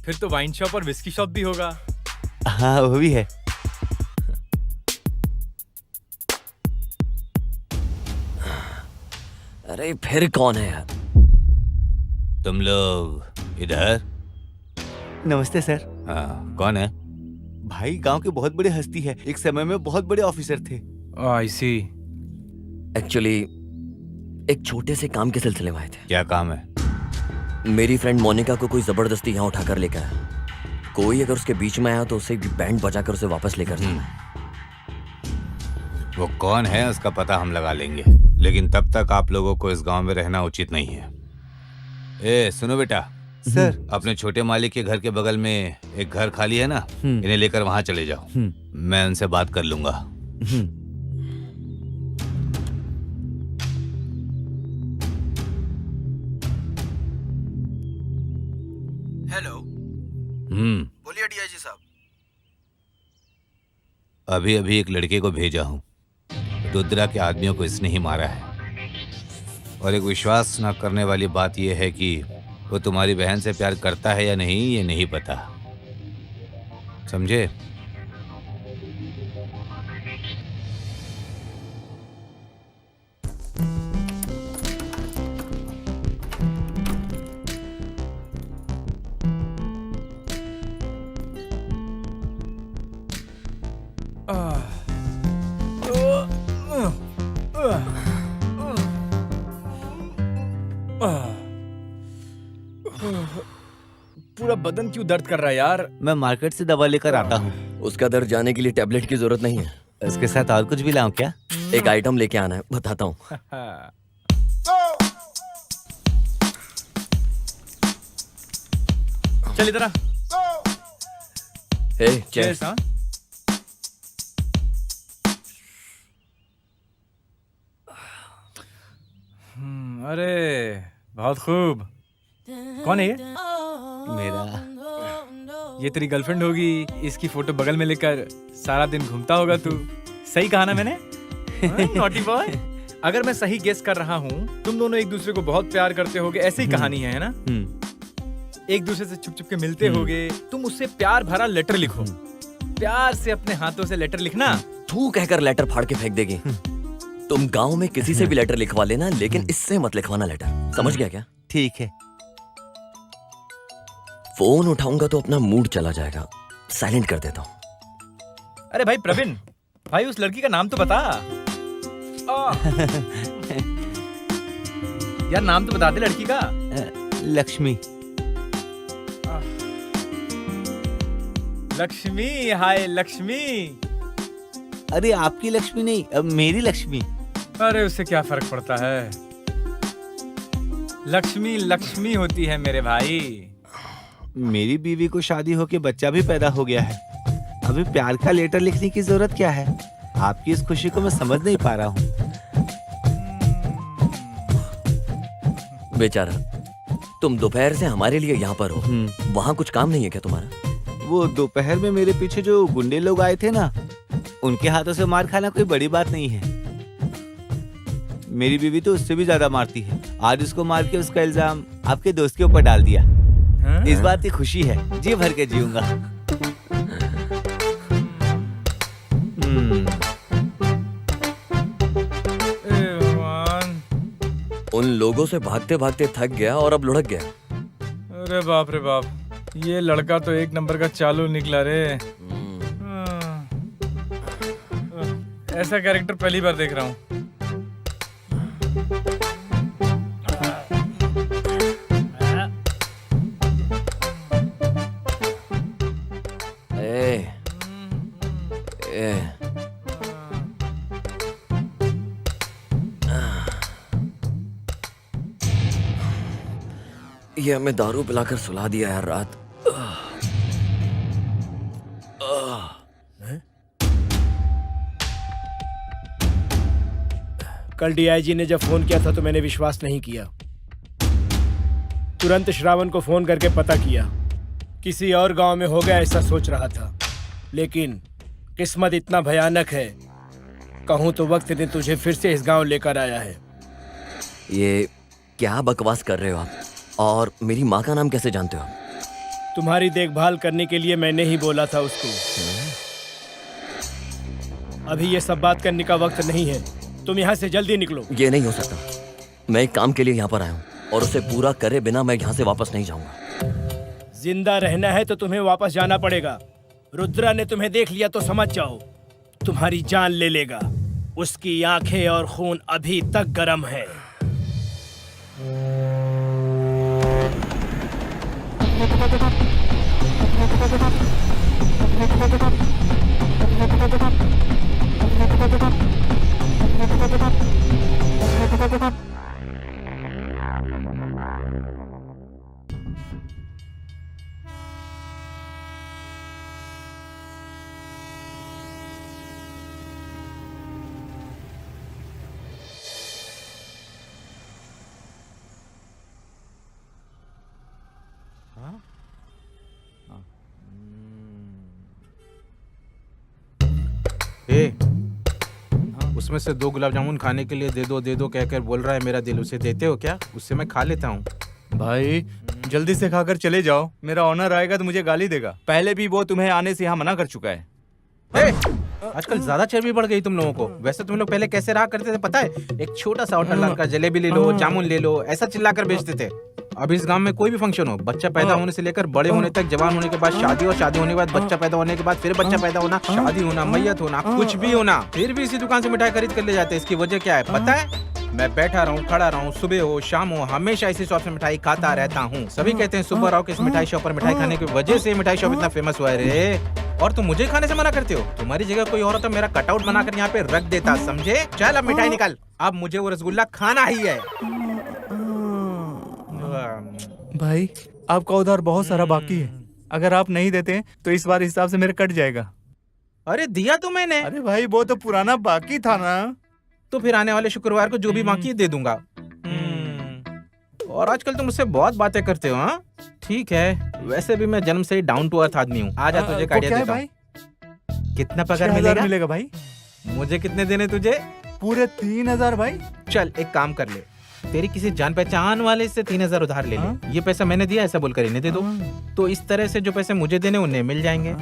फिर तो वाइन शॉप और विस्की शॉप भी होगा। हाँ वो भी है। अरे फिर कौन है यार? तुम लोग इधर? नमस्ते सर। हाँ कौन है? भाई गांव के बहुत बड़े हस्ती है, एक समय में बहुत बड़े ऑफिसर थे। आई सी। एक्चुअली एक छोटे से काम के सिलसिले में आए थे। क्या काम है? मेरी फ्रेंड मोनिका को कोई जबरदस्ती यहाँ उठाकर लेकर आया। कोई अगर उसके बीच में आया तो उसे बैंड बजाकर उसे वापस लेकर जाना। वो कौन है उसका पता हम लगा लेंगे, लेकिन तब तक आप लोगों को इस गांव में रहना उचित नहीं है। ए सुनो बेटा, सर अपने छोटे मालिक के घर के बगल में एक घर खाली है ना, इन्हें लेकर वहां चले जाओ। मैं उनसे बात कर लूंगा। हेलो, बोलिए डीआईजी साहब। अभी अभी एक लड़के को भेजा हूँ। रुद्रा के आदमियों को इसने ही मारा है। और एक विश्वास न करने वाली बात यह है कि वो तुम्हारी बहन से प्यार करता है या नहीं ये नहीं पता, समझे? पूरा बदन क्यों दर्द कर रहा है यार? मैं मार्केट से दवा लेकर आता हूँ। उसका दर्द जाने के लिए टैबलेट की जरूरत नहीं है। इसके साथ और कुछ भी लाऊं क्या? एक आइटम लेके आना है, बताता हूँ। चल इधर आ। चेस। हाँ? अरे बहुत खूब। कौन है ये? मेरा ये तेरी गर्लफ्रेंड होगी। इसकी फोटो बगल में लेकर सारा दिन घूमता होगा तू। सही कहा ना मैंने? Naughty boy. अगर मैं सही गेस कर रहा हूँ, तुम दोनों एक दूसरे को बहुत प्यार करते होगे, ऐसी ही कहानी है ना? एक दूसरे से छुप छुप के मिलते होगे। तुम उससे प्यार भरा लेटर लिखो। प्यार से अपने हाथों से लेटर लिखना। तू कहकर लेटर फाड़ के फेंक देगी। तुम गांव में किसी से भी लेटर लिखवा लेना, लेकिन इससे मत लिखवाना लेटर। समझ गया क्या? ठीक है। फोन उठाऊंगा तो अपना मूड चला जाएगा। साइलेंट कर देता हूँ। अरे भाई प्रवीण, भाई उस लड़की का नाम तो बता। यार नाम तो बता दे लड़की का। लक्ष्मी। लक्ष्मी। हाय लक्ष्मी। अरे आपकी लक्ष्मी नहीं, अब मेरी लक्ष्मी। अरे उससे क्या फर्क पड़ता है? लक्ष्मी लक्ष्मी होती है मेरे भाई। मेरी बीवी को शादी होके बच्चा भी पैदा हो गया है। अभी प्यार का लेटर लिखने की जरूरत क्या है? आपकी इस खुशी को मैं समझ नहीं पा रहा हूँ। बेचारा, तुम दोपहर से हमारे लिए यहाँ पर हो। वहाँ कुछ काम नहीं है क्या तुम्हारा? वो दोपहर में मेरे पीछे जो गुंडे लोग आए थे ना, उनके हाथों से मार खाना कोई बड़ी बात नहीं है। मेरी बीवी तो उससे भी ज्यादा मारती है। आज उसको मार के उसका इल्जाम आपके दोस्त के ऊपर डाल दिया। इस बात की खुशी है, जी भर के जीऊंगा। उन लोगों से भागते भागते थक गया और अब लुढ़क गया। अरे बाप रे बाप, ये लड़का तो एक नंबर का चालू निकला रे। ऐसा कैरेक्टर पहली बार देख रहा हूँ। ये हमें दारू पिलाकर सुला दिया यार रात। कल डीआईजी ने जब फोन किया था तो मैंने विश्वास नहीं किया। तुरंत श्रावण को फोन करके पता किया। किसी और गांव में हो गया ऐसा सोच रहा था, लेकिन किस्मत इतना भयानक है, कहूँ तो वक्त ने तुझे फिर से इस गांव लेकर आया है। ये क्या बकवास कर रहे हो आप? और मेरी माँ का नाम कैसे जानते हो? तुम्हारी देखभाल करने के लिए मैंने ही बोला था उसको। अभी ये सब बात करने का वक्त नहीं है, तुम यहाँ से जल्दी निकलो। ये नहीं हो सकता। मैं एक काम के लिए यहाँ पर आया हूँ और उसे पूरा करे बिना मैं यहाँ से वापस नहीं जाऊंगा। जिंदा रहना है तो तुम्हें वापस जाना पड़ेगा। रुद्रा ने तुम्हें देख लिया तो समझ जाओ, तुम्हारी जान ले लेगा। उसकी आंखें और खून अभी तक गर्म है। उसमें से 2 गुलाब जामुन खाने के लिए दे दो कहकर बोल रहा है मेरा दिल। उसे देते हो क्या? उससे मैं खा लेता हूँ। भाई जल्दी से खाकर चले जाओ, मेरा ऑनर आएगा तो मुझे गाली देगा। पहले भी वो तुम्हें आने से यहाँ मना कर चुका है। आजकल ज्यादा चर्बी बढ़ गई तुम लोगों को। वैसे तुम लोग पहले कैसे रहा करते थे पता है? एक छोटा सा होटल का जलेबी ले लो, जामुन ले लो, ऐसा चिल्लाकर बेचते थे। अब इस गांव में कोई भी फंक्शन हो, बच्चा पैदा होने से लेकर बड़े होने तक, जवान होने के बाद शादी, और शादी होने के बाद बच्चा पैदा होने के बाद फिर बच्चा पैदा होना, शादी होना, मैयत होना, कुछ भी होना, फिर भी इसी दुकान से मिठाई खरीद कर ले जाते हैं। इसकी वजह क्या है पता है? मैं बैठा रहूं, खड़ा रहूं, सुबह हो शाम हो, हमेशा इसी शॉप से मिठाई खाता रहता हूँ। सभी कहते हैं सुबह राव के इस मिठाई शॉप पर मिठाई खाने की वजह से मिठाई शॉप इतना फेमस हुआ है रे। और तुम मुझे खाने से मना करते हो? तुम्हारी जगह कोई और होता मेरा कटआउट बनाकर यहाँ पे रख देता, समझे? चल अब मिठाई निकाल, अब मुझे वो रसगुल्ला खाना ही है। भाई आपका उधार बहुत सारा बाकी है, अगर आप नहीं देते तो इस बार हिसाब से मेरा कट जाएगा। अरे दिया तो मैंने। अरे भाई वो तो पुराना बाकी था ना। तो फिर आने वाले शुक्रवार को जो भी बाकी है दे दूंगा। और आजकल तुम मुझसे बहुत बातें करते हो। हाँ ठीक है, वैसे भी मैं जन्म से ही डाउन टू अर्थ आदमी हूँ। आजा तुझे आइडिया देता हूँ। कितना पगार मिलेगा भाई? मुझे कितने देने तुझे? पूरे 3000 भाई। चल एक काम कर ले, तेरी किसी जान पहचान वाले से 3000 उधार ले ले। ये पैसा मैंने दिया ऐसा बोलकर इन्हें दे दो। तो इस तरह से जो पैसे मुझे देने उन्हें मिल जाएंगे।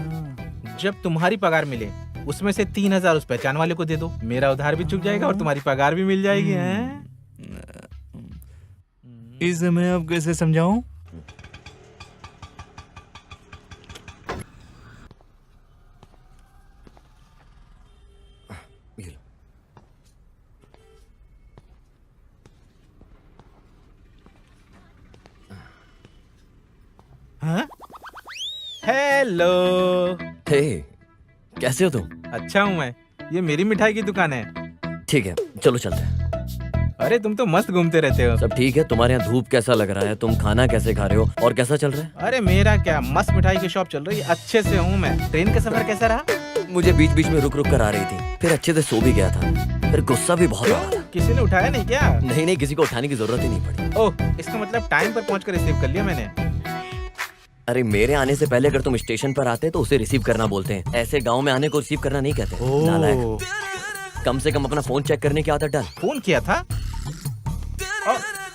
जब तुम्हारी पगार मिले उसमें से 3000 उस पहचान वाले को दे दो। मेरा उधार भी चुक जाएगा और तुम्हारी पगार भी मिल जाएगी। हैं? इसे मैं अब कैसे समझाऊं? हेलो। हे कैसे हो तुम? अच्छा हूँ मैं, ये मेरी मिठाई की दुकान है। ठीक है चलो चलते हैं। अरे तुम तो मस्त घूमते रहते हो। सब ठीक है? तुम्हारे यहाँ धूप कैसा लग रहा है? तुम खाना कैसे खा रहे हो और कैसा चल रहा है? अरे मेरा क्या, मस्त मिठाई की शॉप चल रही है, अच्छे से हूँ मैं। ट्रेन का सफर कैसा रहा? मुझे बीच बीच में रुक रुक कर आ रही थी, फिर अच्छे से सो भी गया था, फिर गुस्सा भी बहुत आ रहा था। किसी ने उठाया नहीं क्या? नहीं किसी को उठाने की जरूरत ही नहीं पड़ी। ओह इसका मतलब टाइम पर पहुँच कर रिसीव कर लिया मैंने। अरे मेरे आने से पहले अगर तुम स्टेशन पर आते तो उसे रिसीव करना बोलते हैं, ऐसे गांव में आने को रिसीव करना नहीं कहते। नालायक। कम से कम अपना फोन चेक करने की आदत डाल। फोन किया था?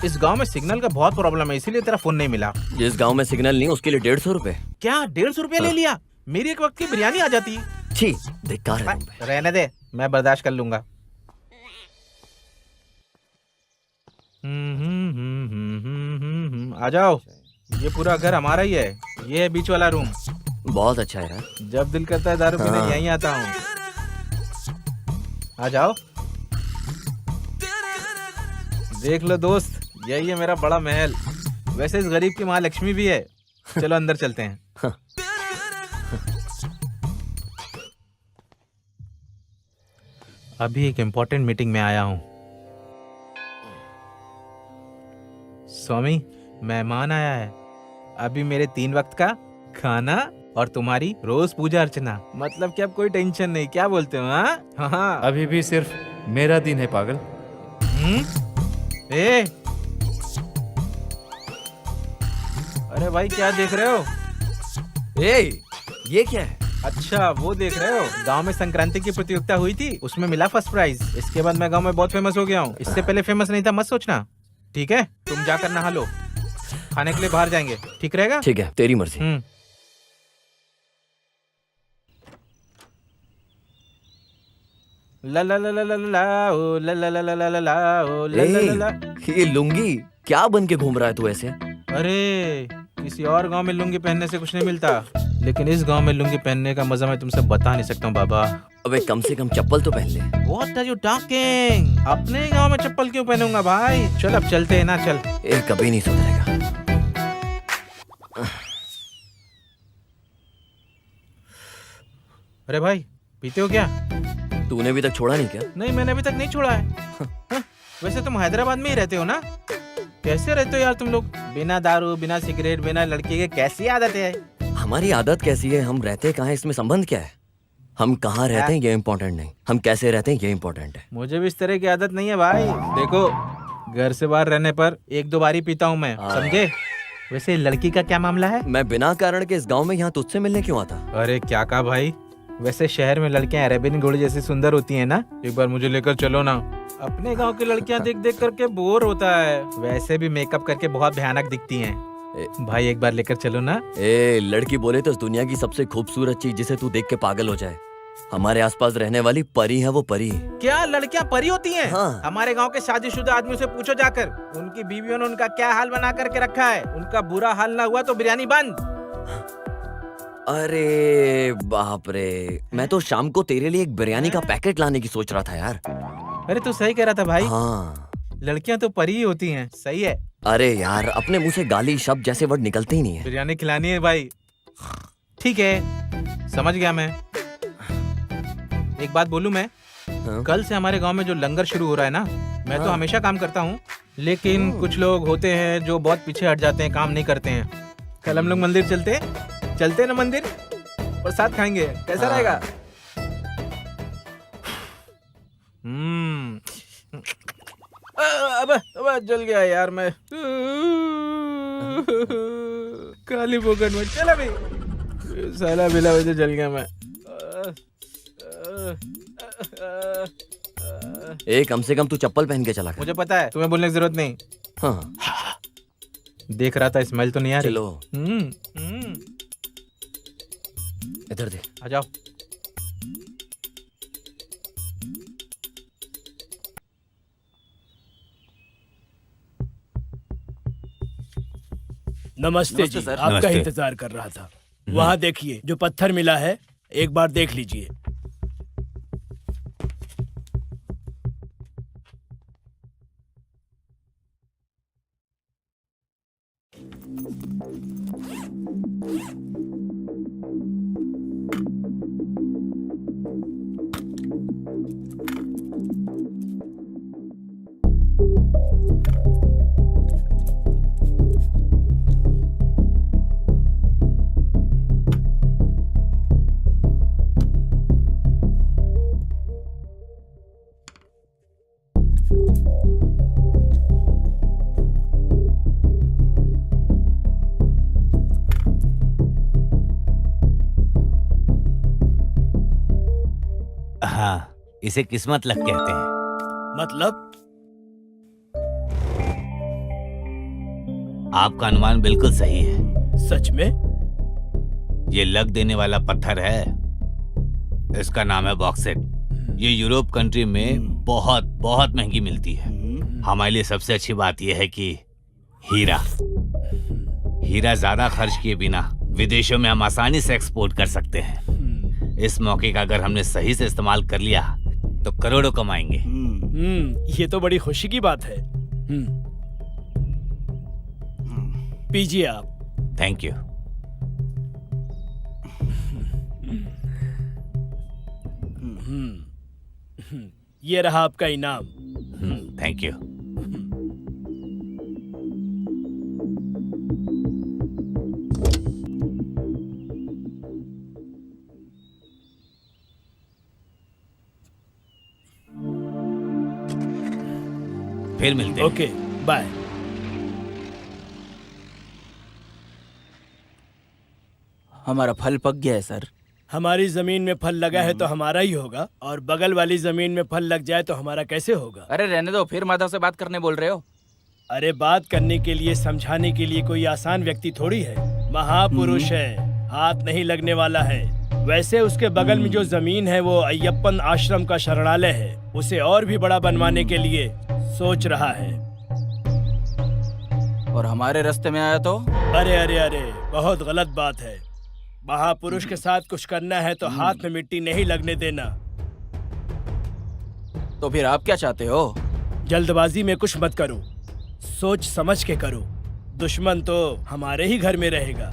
इस गांव में सिग्नल का बहुत प्रॉब्लम है, इसीलिए तेरा फोन नहीं मिला। जिस गांव में सिग्नल नहीं उसके लिए 150 रुपए। क्या 150 रुपए ले लिया? मेरी एक वक्त की बिरयानी आ जाती। छी बेकार है तुम पे। रहने दे, मैं बर्दाश्त कर लूंगा। आ जाओ, ये पूरा घर हमारा ही है। ये है बीच वाला रूम। बहुत अच्छा है यार। जब दिल करता है दारू पीने यहीं आता हूँ। आ जाओ, देख लो दोस्त, यही है मेरा बड़ा महल। वैसे इस गरीब की माँ लक्ष्मी भी है। चलो अंदर चलते हैं। अभी एक इम्पोर्टेंट मीटिंग में आया हूँ। स्वामी मेहमान आया है। अभी मेरे 3 वक्त का खाना और तुम्हारी रोज पूजा अर्चना। मतलब कि अब कोई टेंशन नहीं, क्या बोलते हो? हाँ अभी भी सिर्फ मेरा दिन है पागल। ए अरे भाई क्या देख रहे हो? ये क्या है? अच्छा वो देख रहे हो, गांव में संक्रांति की प्रतियोगिता हुई थी, उसमें मिला फर्स्ट प्राइज। इसके बाद मैं गांव में बहुत फेमस हो गया हूँ। इससे पहले फेमस नहीं था, मत सोचना। ठीक है, तुम जाकर नहा लो, खाने के लिए बाहर जाएंगे, ठीक रहेगा? ठीक है तेरी मर्जी। ला ला ला ला ला ला ओ ला ला ला ला ला ला ओ ला ला ला ला। ये लुंगी क्या बन के घूम रहा है तू ऐसे? अरे किसी और गांव में लुंगी पहनने से कुछ नहीं मिलता। लेकिन इस गांव में लुंगी पहनने का मजा मैं तुमसे बता नहीं सकता हूँ बाबा। अबे कम से कम चप्पल तो पहन ले। What are you talking? अपने गांव में चप्पल क्यों पहनूंगा भाई? चल अब चलते हैं ना, चल। ये कभी नहीं सुधरेगा। अरे भाई पीते हो क्या? तूने अभी तक छोड़ा नहीं क्या? नहीं, मैंने अभी तक नहीं छोड़ा है। हाँ, वैसे तुम हैदराबाद में ही रहते हो ना? कैसे रहते हो यार तुम लोग? बिना दारू, बिना सिगरेट, बिना लड़की के कैसी आदत है? हमारी आदत कैसी है, हम रहते कहाँ है, इसमें संबंध क्या है? हम कहाँ रहते हैं ये इम्पोर्टेंट नहीं, हम कैसे रहते हैं ये इम्पोर्टेंट है। मुझे भी इस तरह की आदत नहीं है भाई। देखो, घर से बाहर रहने पर 1-2 बार ही पीता हूँ मैं, समझे? वैसे लड़की का क्या मामला है? मैं बिना कारण के इस गांव में यहाँ तुझसे मिलने क्यों आता? अरे क्या कहा भाई? वैसे शहर में लड़कियां अरेबियन घोड़ी जैसी सुंदर होती हैं ना? एक बार मुझे लेकर चलो ना। अपने गांव की लड़कियां देख देख करके बोर होता है। वैसे भी मेकअप करके बहुत भयानक दिखती हैं। भाई एक बार लेकर चलो ना। लड़की बोले तो इस दुनिया की सबसे खूबसूरत चीज जिसे तू देख के पागल हो जाए। हमारे आसपास रहने वाली परी है वो परी। क्या लड़कियां परी होती हैं? हाँ। हमारे गांव के शादीशुदा आदमियों से पूछो जाकर, उनकी बीवियों ने उनका क्या हाल बना करके रखा है। उनका बुरा हाल ना हुआ तो बिरयानी बंद। अरे बाप रे, मैं तो शाम को तेरे लिए एक बिरयानी का पैकेट लाने की सोच रहा था यार। अरे तू सही कह रहा था भाई। हाँ, लड़कियां तो परी ही होती हैं, सही है। अरे यार, अपने मुंह से गाली शब्द जैसे वर्ड निकलते ही नहीं है। बिरयानी खिलानी है भाई। ठीक है, समझ गया मैं। एक बात बोलूं मैं? हाँ? कल से हमारे गांव में जो लंगर शुरू हो रहा है ना, मैं तो हमेशा काम करता हूँ, लेकिन कुछ लोग होते हैं जो बहुत पीछे हट जाते हैं, काम नहीं करते हैं। कल हम लोग मंदिर चलते ना मंदिर, प्रसाद खाएंगे, कैसा रहेगा? अब जल गया यार मैं। काली बोगन में चला भी साला बिला वजह जल गया मैं। कम से कम तू चप्पल पहन के चला कर। मुझे पता है, तुम्हें बोलने की जरूरत नहीं। हाँ। देख रहा था, स्मेल तो नहीं आ रही। चलो इधर दे। आ जाओ। नमस्ते जी, सर। आपका नमस्ते। इंतजार कर रहा था। वहाँ देखिए, जो पत्थर मिला है, एक बार देख लीजिए। हाँ, इसे किस्मत लक कहते हैं। मतलब? आपका अनुमान बिल्कुल सही है। सच में? ये लक देने वाला पत्थर है, इसका नाम है बॉक्सेट। ये यूरोप कंट्री में बहुत बहुत महंगी मिलती है। हमारे लिए सबसे अच्छी बात यह है कि हीरा ज्यादा खर्च किए बिना विदेशों में हम आसानी से एक्सपोर्ट कर सकते हैं। इस मौके का अगर हमने सही से इस्तेमाल कर लिया तो करोड़ों कमाएंगे। ये तो बड़ी खुशी की बात है। पीजिए आप। Thank you. ये रहा आपका इनाम। Thank you. फिर मिलते हैं। Okay, bye. हमारा फल पक गया है सर। हमारी जमीन में फल लगा है तो हमारा ही होगा, और बगल वाली जमीन में फल लग जाए तो हमारा कैसे होगा? अरे रहने दो, फिर माधव से बात करने बोल रहे हो? अरे बात करने के लिए, समझाने के लिए कोई आसान व्यक्ति थोड़ी है। महापुरुष है, हाथ नहीं लगने वाला है। वैसे उसके बगल में जो जमीन है वो अय्यप्पन आश्रम का शरणालय है, उसे और भी बड़ा बनवाने के लिए सोच रहा है। और हमारे रास्ते में आया तो? अरे अरे अरे, बहुत गलत बात है। महापुरुष के साथ कुछ करना है तो हाथ में मिट्टी नहीं लगने देना। तो फिर आप क्या चाहते हो? जल्दबाजी में कुछ मत करो, सोच समझ के करो। दुश्मन तो हमारे ही घर में रहेगा,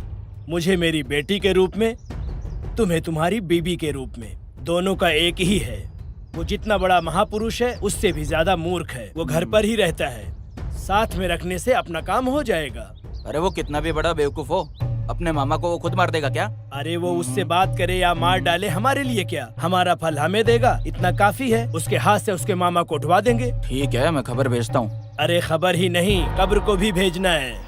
मुझे मेरी बेटी के रूप में, तुम्हें तुम्हारी बीबी के रूप में। दोनों का एक ही है। वो जितना बड़ा महापुरुष है उससे भी ज्यादा मूर्ख है। वो घर पर ही रहता है, साथ में रखने से अपना काम हो जाएगा। अरे वो कितना भी बड़ा बेवकूफ हो, अपने मामा को वो खुद मार देगा क्या? अरे वो उससे बात करे या मार डाले, हमारे लिए क्या, हमारा फल हमें देगा, इतना काफी है। उसके हाथ से उसके मामा को उठवा देंगे। ठीक है, मैं खबर भेजता हूँ। अरे खबर ही नहीं, कब्र को भी भेजना है।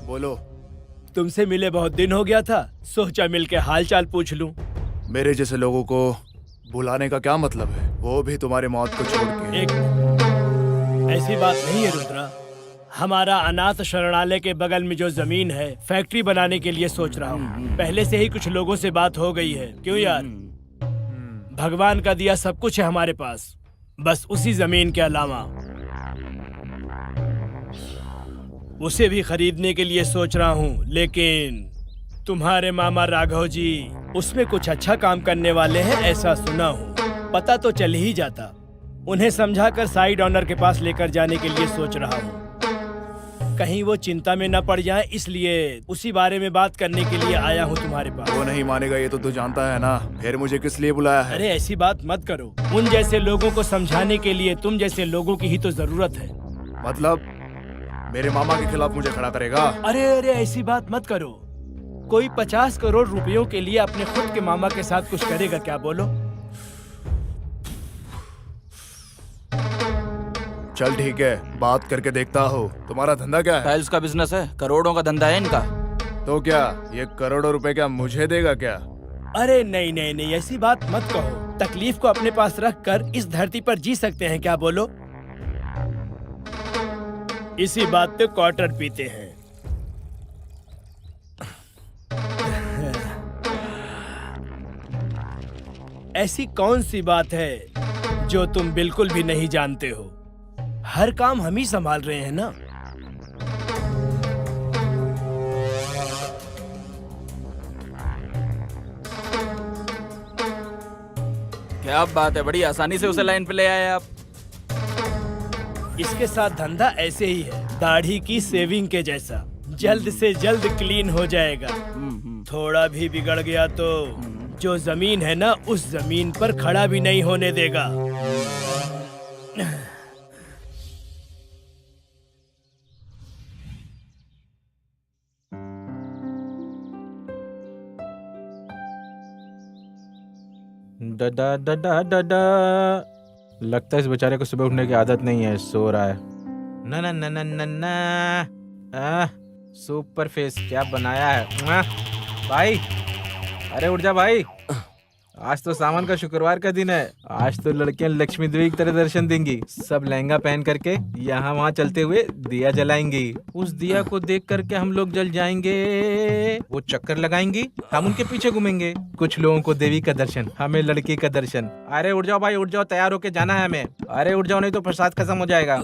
बोलो। तुमसे मिले बहुत दिन हो गया था, सोचा मिलके हाल चाल पूछ लूं। मेरे जैसे लोगों को बुलाने का क्या मतलब है, वो भी तुम्हारे मौत को छोड़ के। एक ऐसी बात नहीं है रुद्रा, हमारा अनाथ शरणालय के बगल में जो जमीन है फैक्ट्री बनाने के लिए सोच रहा हूँ। पहले से ही कुछ लोगों से बात हो गई है। क्यों यार, भगवान का दिया सब कुछ है हमारे पास, बस उसी जमीन के अलावा उसे भी खरीदने के लिए सोच रहा हूँ। लेकिन तुम्हारे मामा राघव जी उसमें कुछ अच्छा काम करने वाले हैं ऐसा सुना हूँ, पता तो चल ही जाता। उन्हें समझाकर साइड ऑनर के पास लेकर जाने के लिए सोच रहा हूँ, कहीं वो चिंता में न पड़ जाए, इसलिए उसी बारे में बात करने के लिए आया हूँ तुम्हारे पास। वो नहीं मानेगा ये तो तू जानता है ना, फिर मुझे किस लिए बुलाया है? अरे ऐसी बात मत करो, उन जैसे लोगों को समझाने के लिए तुम जैसे लोगों की ही तो जरूरत है। मतलब मेरे मामा के खिलाफ मुझे खड़ा करेगा? अरे अरे ऐसी बात मत करो, कोई 50 करोड़ रुपयों के लिए अपने खुद के मामा के साथ कुछ करेगा क्या, बोलो? चल ठीक है, बात करके देखता हूँ। तुम्हारा धंधा क्या है? टाइल्स का बिजनेस है, करोड़ों का धंधा है इनका। तो क्या ये करोड़ों रुपए क्या मुझे देगा क्या? अरे नहीं नहीं नहीं, ऐसी बात मत कहो। तकलीफ को अपने पास रख कर इस धरती पर जी सकते हैं क्या, बोलो? इसी बात पे क्वार्टर पीते हैं। ऐसी कौन सी बात है जो तुम बिल्कुल भी नहीं जानते हो? हर काम हम ही संभाल रहे हैं ना। क्या बात है, बड़ी आसानी से उसे लाइन पे ले आए आप। इसके साथ धंधा ऐसे ही है, दाढ़ी की सेविंग के जैसा, जल्द से जल्द क्लीन हो जाएगा। थोड़ा भी बिगड़ गया तो जो जमीन है ना, उस जमीन पर खड़ा भी नहीं होने देगा। डडा डडा डडा। लगता है इस बेचारे को सुबह उठने की आदत नहीं है, सो रहा है। ना ना ना ना ना ना। सुपर फेस क्या बनाया है भाई। अरे उठ जा भाई, आज तो सावन का शुक्रवार का दिन है। आज तो लड़कियां लक्ष्मी देवी की तरह दर्शन देंगी। सब लहंगा पहन करके यहाँ वहाँ चलते हुए दिया जलाएंगी। उस दिया को देख करके हम लोग जल जाएंगे। वो चक्कर लगाएंगी, हम उनके पीछे घूमेंगे। कुछ लोगों को देवी का दर्शन, हमें लड़की का दर्शन। अरे उठ जाओ भाई, उठ जाओ, तैयार होके जाना है हमें। अरे उठ जाओ, नहीं तो प्रसाद खत्म हो जाएगा।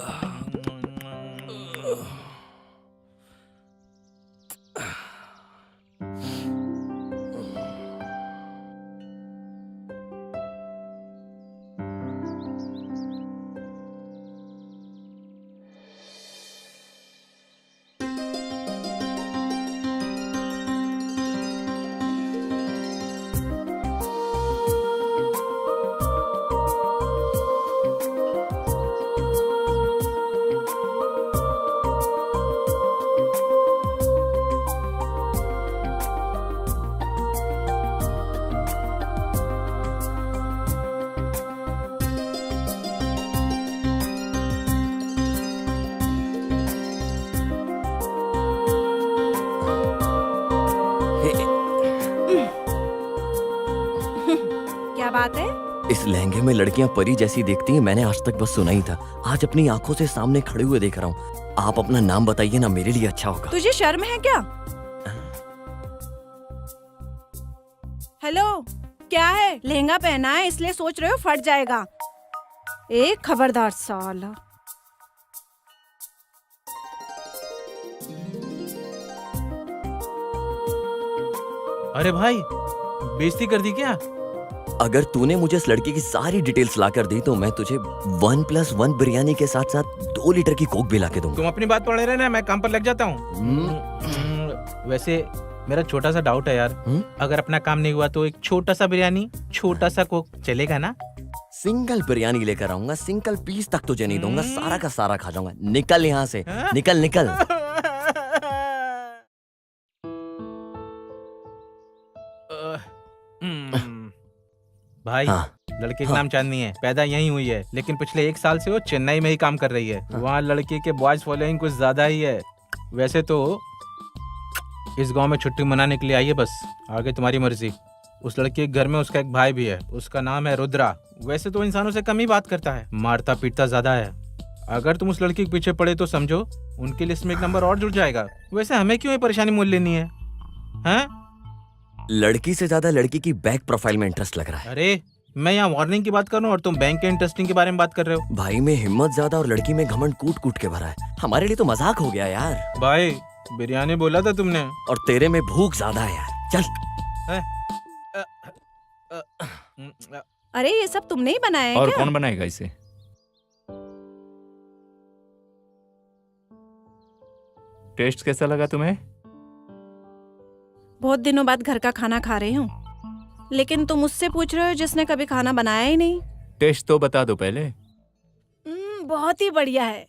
क्या बात है? इस लहंगे में लड़कियां परी जैसी दिखती हैं, मैंने आज तक बस सुना ही था। आज अपनी आंखों से सामने खड़े हुए देख रहा हूँ। आप अपना नाम बताइए ना, मेरे लिए अच्छा होगा। तुझे शर्म है क्या? हेलो, क्या है? लहंगा पहना है इसलिए सोच रहे हो फट जाएगा। एक खबरदार साला। अरे भाई, बेइज्जती कर दी क्या? अगर तूने मुझे इस लड़की की सारी डिटेल्स लाकर दी तो मैं तुझे 1+1 बिरयानी के साथ साथ 2 लीटर की कोक भी ला के दूंगा। तुम अपनी बात पढ़े रहना, मैं काम पर लग जाता हूँ। वैसे मेरा छोटा सा डाउट है यार, अगर अपना काम नहीं हुआ तो एक छोटा सा बिरयानी, छोटा सा कोक चलेगा ना? सिंगल बिरयानी लेकर आऊंगा, सिंगल पीस तक तुझे नहीं दूंगा, सारा का सारा खा जाऊंगा। निकल यहाँ से, निकल निकल। भाई, लड़के का नाम चांदनी है, पैदा यहीं हुई है, लेकिन पिछले 1 साल से वो चेन्नई में ही काम कर रही है। वहाँ लड़के के बॉयज फॉलोइंग कुछ ज्यादा ही है। वैसे तो इस गांव में छुट्टी मनाने के लिए आई है, बस आगे तुम्हारी मर्जी। उस लड़के के घर में उसका एक भाई भी है, उसका नाम है रुद्रा। वैसे तो इंसानों से कम ही बात करता है, मारता पीटता ज्यादा है। अगर तुम उस लड़की के पीछे पड़े तो समझो उनकी लिस्ट में एक नंबर और जुड़ जाएगा। वैसे हमें क्यों ये परेशानी मोल लेनी है, हैं? लड़की से ज्यादा लड़की की बैक प्रोफाइल में इंटरेस्ट लग रहा है। अरे मैं यहाँ वार्निंग की बात कर रहा हूँ और तुम बैंक के इंटरेस्टिंग के बारे में बात कर रहे हो। भाई में हिम्मत ज्यादा और लड़की में घमंड कूट कूट के भरा है। हमारे लिए तो मजाक हो गया यार। भाई, बिरयानी बोला था तुमने, और तेरे में भूख ज्यादा है यार। चल। अरे ये सब तुमने ही बनाया है और क्या? कौन बनाएगा इसे? टेस्ट कैसा लगा तुम्हें? बहुत दिनों बाद घर का खाना खा रही हूँ, लेकिन तुम मुझसे पूछ रहे हो जिसने कभी खाना बनाया ही नहीं। टेस्ट तो बता दो पहले। बहुत ही बढ़िया है।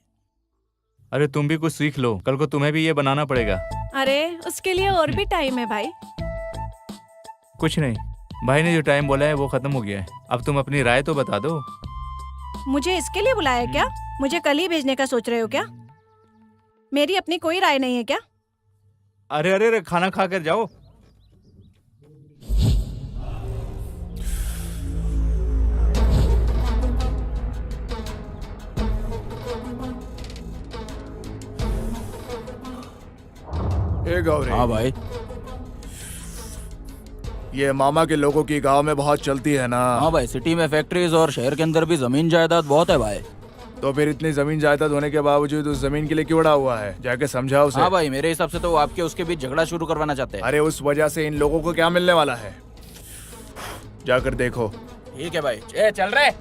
अरे तुम भी कुछ सीख लो, कल को तुम्हें भी ये बनाना पड़ेगा। अरे उसके लिए और भी टाइम है भाई। कुछ नहीं, भाई ने जो टाइम बोला है वो खत्म हो गया है। अब तुम अपनी राय तो बता दो। मुझे इसके लिए बुलाया क्या? मुझे कल ही भेजने का सोच रहे हो क्या? मेरी अपनी कोई राय नहीं है क्या? अरे अरे अरे, खाना खा कर जाओ। ए गौरी। हाँ भाई। ये मामा के लोगों की गांव में बहुत चलती है ना? हाँ भाई, सिटी में फैक्ट्रीज और शहर के अंदर भी जमीन जायदाद बहुत है भाई। तो फिर इतनी जमीन जायदाद होने के बावजूद उस जमीन के लिए क्यों अड़ा हुआ है? जाके समझाओ उसे। हाँ भाई, मेरे हिसाब से तो आपके उसके बीच झगड़ा शुरू करवाना चाहते हैं। अरे उस वजह से इन लोगों को क्या मिलने वाला है, जाकर देखो। ठीक है भाई, चल रहे।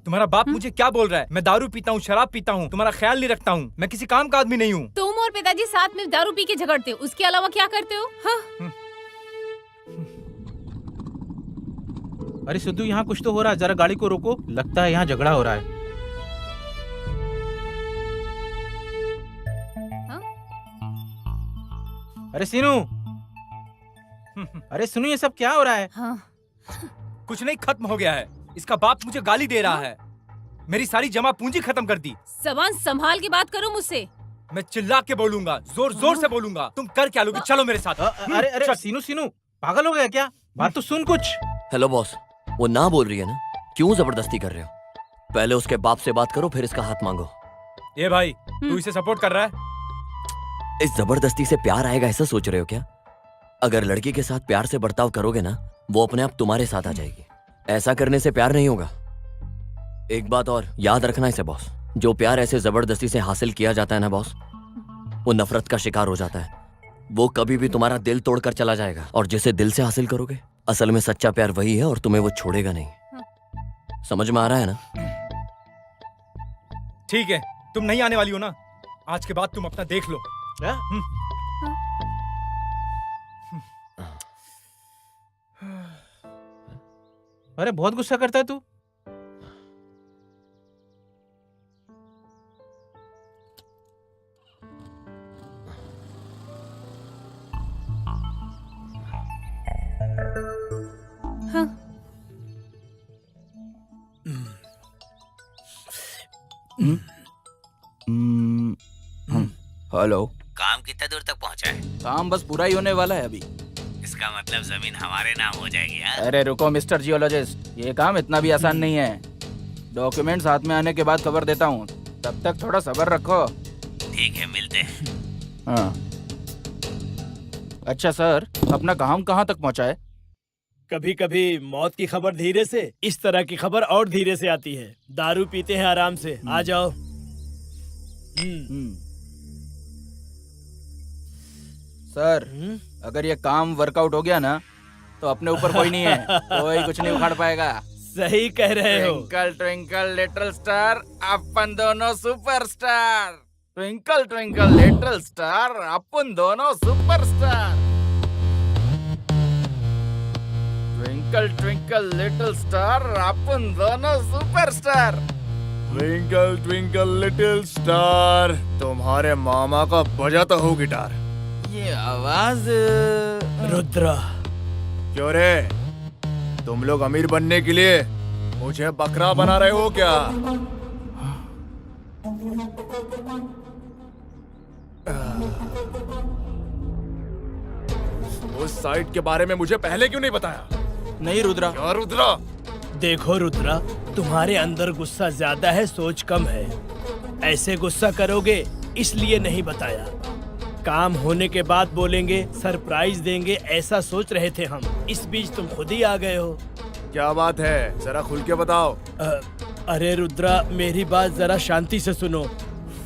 तुम्हारा बाप मुझे क्या बोल रहा है? मैं दारू पीता हूँ, शराब पीता हूँ, तुम्हारा ख्याल नहीं रखता हूँ, मैं किसी काम का आदमी नहीं हूँ। तुम और पिताजी साथ में दारू पी के झगड़ते हो, उसके अलावा क्या करते हो? हाँ? अरे सिद्धू, यहाँ कुछ तो हो रहा है, जरा गाड़ी को रोको, लगता है यहाँ झगड़ा हो रहा है। अरे सीनू, अरे सुनो, ये सब क्या हो रहा है? हाँ। कुछ नहीं, खत्म हो गया है। इसका बाप मुझे गाली दे रहा है, मेरी सारी जमा पूंजी खत्म कर दी। जबान संभाल के बात करो मुझसे। मैं चिल्ला के बोलूंगा, जोर जोर से बोलूंगा। तुम कर क्या लोगे? चलो मेरे साथ। अरे अरे सीनू, पागल हो गया क्या? बात तो सुन कुछ। हेलो बॉस, वो ना बोल रही है ना, क्यों जबरदस्ती कर रहे हो? पहले उसके बाप से बात करो, फिर इसका हाथ मांगो। ये भाई, तू इसे सपोर्ट कर रहा है? इस जबरदस्ती से प्यार आएगा ऐसा सोच रहे हो क्या? अगर लड़की के साथ प्यार से बर्ताव करोगे ना, वो अपने आप तुम्हारे साथ आ जाएगी। ऐसा करने से प्यार नहीं होगा। एक बात और याद रखना इसे बॉस, जो प्यार ऐसे जबरदस्ती से हासिल किया जाता है ना बॉस, वो नफरत का शिकार हो जाता है। वो कभी भी तुम्हारा दिल तोड़कर चला जाएगा, और जिसे दिल से हासिल करोगे, असल में सच्चा प्यार वही है और तुम्हें वो छोड़ेगा नहीं। समझ में आ रहा है ना? ठीक है, तुम नहीं आने वाली हो ना? आज के बाद तुम अपना देख लो। अरे बहुत गुस्सा करता है तू। हाँ। हेलो। काम कितना दूर तक पहुंचा है? काम बस पूरा ही होने वाला है अभी। इसका मतलब जमीन हमारे नाम हो जाएगी। हाँ? अरे रुको मिस्टर जियोलॉजिस्ट, ये काम इतना भी आसान नहीं है। डॉक्यूमेंट्स हाथ में आने के बाद खबर देता हूँ, तब तक थोड़ा सब्र रखो। ठीक है, मिलते हैं। हाँ। अच्छा सर, अपना काम कहाँ तक पहुँचा है? कभी कभी मौत की खबर धीरे से, इस तरह की खबर और धीरे से आती है। दारू पीते हैं आराम से, आ जाओ। सर, अगर ये काम वर्कआउट हो गया ना, तो अपने ऊपर कोई नहीं है, कोई कुछ नहीं उखाड़ पाएगा। सही कह रहे हो। ट्विंकल ट्विंकल लिटिल स्टार, अपन दोनों superstar. Twinkle twinkle little star, अपन दोनों superstar. Twinkle twinkle little star, अपन दोनों superstar. Twinkle twinkle little star, तुम्हारे मामा का बजाता हो गिटार। ये आवाज रुद्रा। क्यों रे, तुम लोग अमीर बनने के लिए मुझे बकरा बना रहे हो क्या? उस साइट के बारे में मुझे पहले क्यों नहीं बताया? नहीं रुद्रा। क्या रुद्रा? देखो रुद्रा, तुम्हारे अंदर गुस्सा ज्यादा है, सोच कम है। ऐसे गुस्सा करोगे इसलिए नहीं बताया। काम होने के बाद बोलेंगे, सरप्राइज देंगे, ऐसा सोच रहे थे हम। इस बीच तुम खुद ही आ गए हो। क्या बात है, जरा खुल के बताओ। अरे रुद्रा, मेरी बात जरा शांति से सुनो।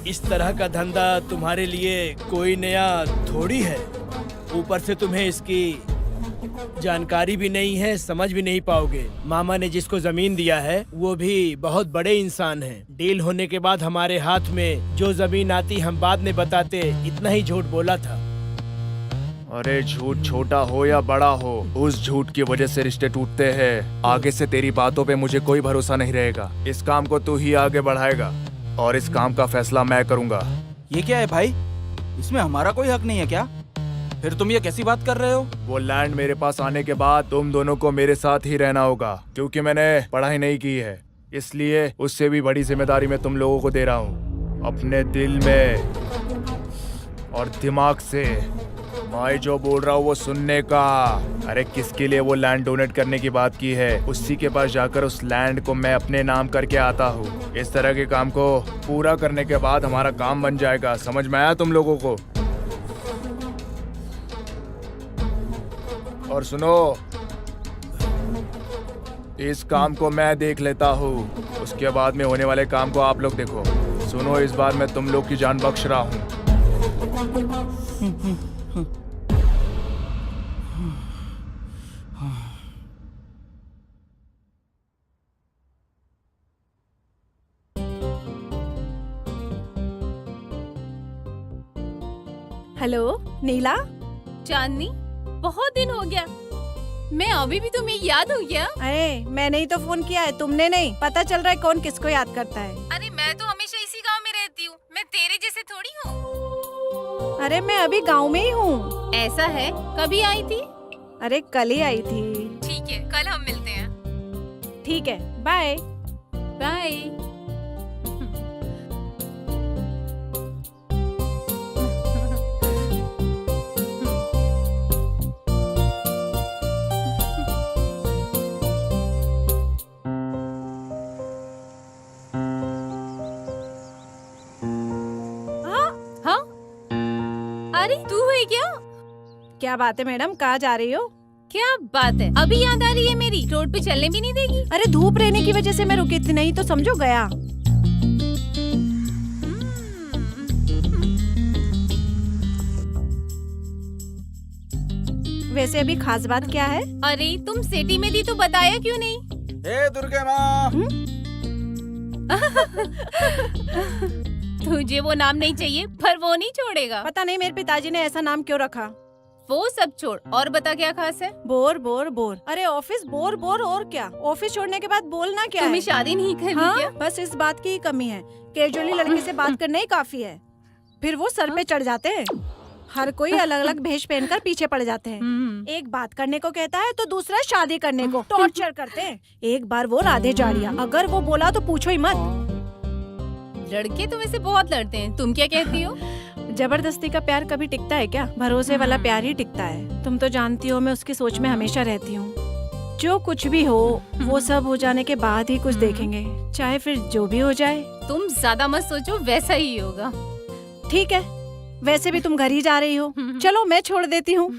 इस तरह का धंधा तुम्हारे लिए कोई नया थोड़ी है। ऊपर से तुम्हें इसकी जानकारी भी नहीं है, समझ भी नहीं पाओगे। मामा ने जिसको जमीन दिया है वो भी बहुत बड़े इंसान हैं। डील होने के बाद हमारे हाथ में जो जमीन आती हम बाद में बताते, इतना ही झूठ बोला था। अरे झूठ छोटा हो या बड़ा हो, उस झूठ की वजह से रिश्ते टूटते हैं। आगे से तेरी बातों पे मुझे कोई भरोसा नहीं रहेगा। इस काम को तू ही आगे बढ़ाएगा और इस काम का फैसला मैं करूंगा। ये क्या है भाई, इसमें हमारा कोई हक नहीं है क्या? फिर तुम ये कैसी बात कर रहे हो? वो लैंड मेरे पास आने के बाद तुम दोनों को मेरे साथ ही रहना होगा, क्योंकि मैंने पढ़ाई नहीं की है। इसलिए उससे भी बड़ी जिम्मेदारी मैं तुम लोगों को दे रहा हूँ। अपने दिल में और दिमाग से मैं जो बोल रहा हूँ वो सुनने का। अरे किसके लिए वो लैंड डोनेट करने की बात की है, उसी के पास जाकर उस लैंड को मैं अपने नाम करके आता हूँ। इस तरह के काम को पूरा करने के बाद हमारा काम बन जाएगा। समझ में आया तुम लोगों को? और सुनो, इस काम को मैं देख लेता हूँ, उसके बाद में होने वाले काम को आप लोग देखो। सुनो, इस बार मैं तुम लोग की जान बख्श रहा हूँ। हेलो नीला। चांदनी, बहुत दिन हो गया, मैं अभी भी तुम्हें याद हूँ क्या? अरे मैंने ही तो फोन किया है, तुमने नहीं। पता चल रहा है कौन किसको याद करता है। अरे मैं तो हमेशा इसी गांव में रहती हूँ, मैं तेरे जैसे थोड़ी हूँ। अरे मैं अभी गांव में ही हूँ। ऐसा है, कभी आई थी? अरे कल ही आई थी। ठीक है, कल हम मिलते हैं। ठीक है, बाय बाय। अरे तू है क्या? क्या बात है मैडम, कहाँ जा रही हो? क्या बात है, अभी याद आ रही है मेरी? रोड पे चलने भी नहीं देगी? अरे धूप रहने की वजह से मैं रुकी थी, नहीं तो समझो गया। वैसे अभी खास बात क्या है? अरे तुम सिटी में थी तो बताया क्यों नहीं? हे दुर्गे माँ। तुझे वो नाम नहीं चाहिए, पर वो नहीं छोड़ेगा। पता नहीं मेरे पिताजी ने ऐसा नाम क्यों रखा। वो सब छोड़, और बता क्या खास है? Bore bore bore. अरे ऑफिस बोर बोर, और क्या? ऑफिस छोड़ने के बाद बोलना क्या तुम्हें है? शादी नहीं करनी हाँ, क्या? बस इस बात की ही कमी है। कैजुअली लड़की से बात करना ही काफी है, फिर वो सर पे चढ़ जाते हैं। हर कोई अलग अलग भेष पहनकर पीछे पड़ जाते हैं। एक बात करने को कहता है तो दूसरा शादी करने को टॉर्चर करते हैं। एक बार वो राधे जाड़िया, अगर वो बोला तो पूछो ही मत। लड़के तो वैसे बहुत लड़ते हैं, तुम क्या कहती हो? जबरदस्ती का प्यार कभी टिकता है क्या? भरोसे वाला प्यार ही टिकता है। तुम तो जानती हो मैं उसकी सोच में हमेशा रहती हूँ। जो कुछ भी हो वो सब हो जाने के बाद ही कुछ देखेंगे, चाहे फिर जो भी हो जाए। तुम ज्यादा मत सोचो, वैसा ही होगा। ठीक है, वैसे भी तुम घर ही जा रही हो, चलो मैं छोड़ देती हूँ।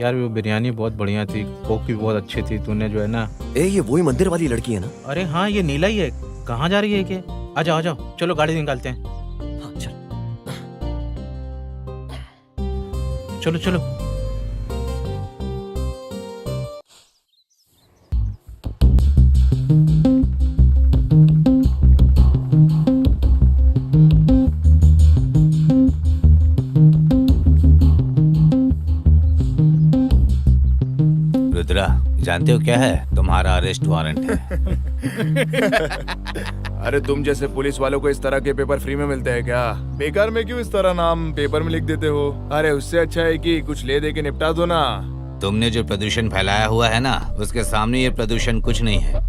यार वो बिरयानी बहुत बढ़िया थी, कोक भी बहुत अच्छी थी। तूने जो है ना, ये वही मंदिर वाली लड़की है ना? अरे हाँ, ये नीला ही है। कहाँ जा रही है ये? आ जाओ आ जाओ, चलो गाड़ी निकालते हैं। हाँ चल। चलो चलो। रुद्रा, जानते हो क्या है? तुम्हारा अरेस्ट वारंट है। अरे तुम जैसे पुलिस वालों को इस तरह के पेपर फ्री में मिलते हैं क्या? बेकार में क्यों इस तरह नाम पेपर में लिख देते हो? अरे उससे अच्छा है कि कुछ ले दे के निपटा दो ना। तुमने जो प्रदूषण फैलाया हुआ है ना, उसके सामने ये प्रदूषण कुछ नहीं है।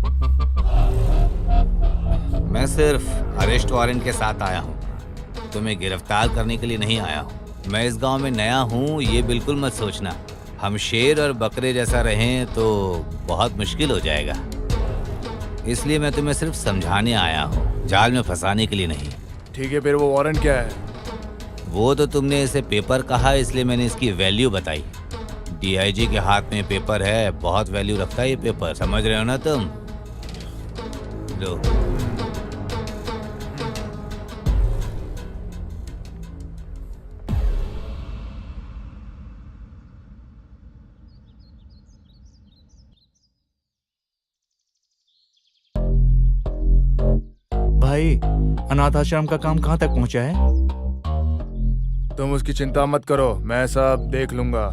मैं सिर्फ अरेस्ट वारंट के साथ आया हूँ, तुम्हें गिरफ्तार करने के लिए नहीं आया हूँ। मैं इस गांव में नया हूँ, ये बिल्कुल मत सोचना हम शेर और बकरे जैसा रहें तो बहुत मुश्किल हो जाएगा। इसलिए मैं तुम्हें सिर्फ समझाने आया हूँ, जाल में फंसाने के लिए नहीं। ठीक है, फिर वो वारंट क्या है? वो तो तुमने इसे पेपर कहा, इसलिए मैंने इसकी वैल्यू बताई। डीआईजी के हाथ में पेपर है, बहुत वैल्यू रखता है ये पेपर, समझ रहे हो ना तुम? लो। भाई, अनाथ आश्रम का काम कहाँ तक पहुँचा है? तुम उसकी चिंता मत करो, मैं सब देख लूंगा।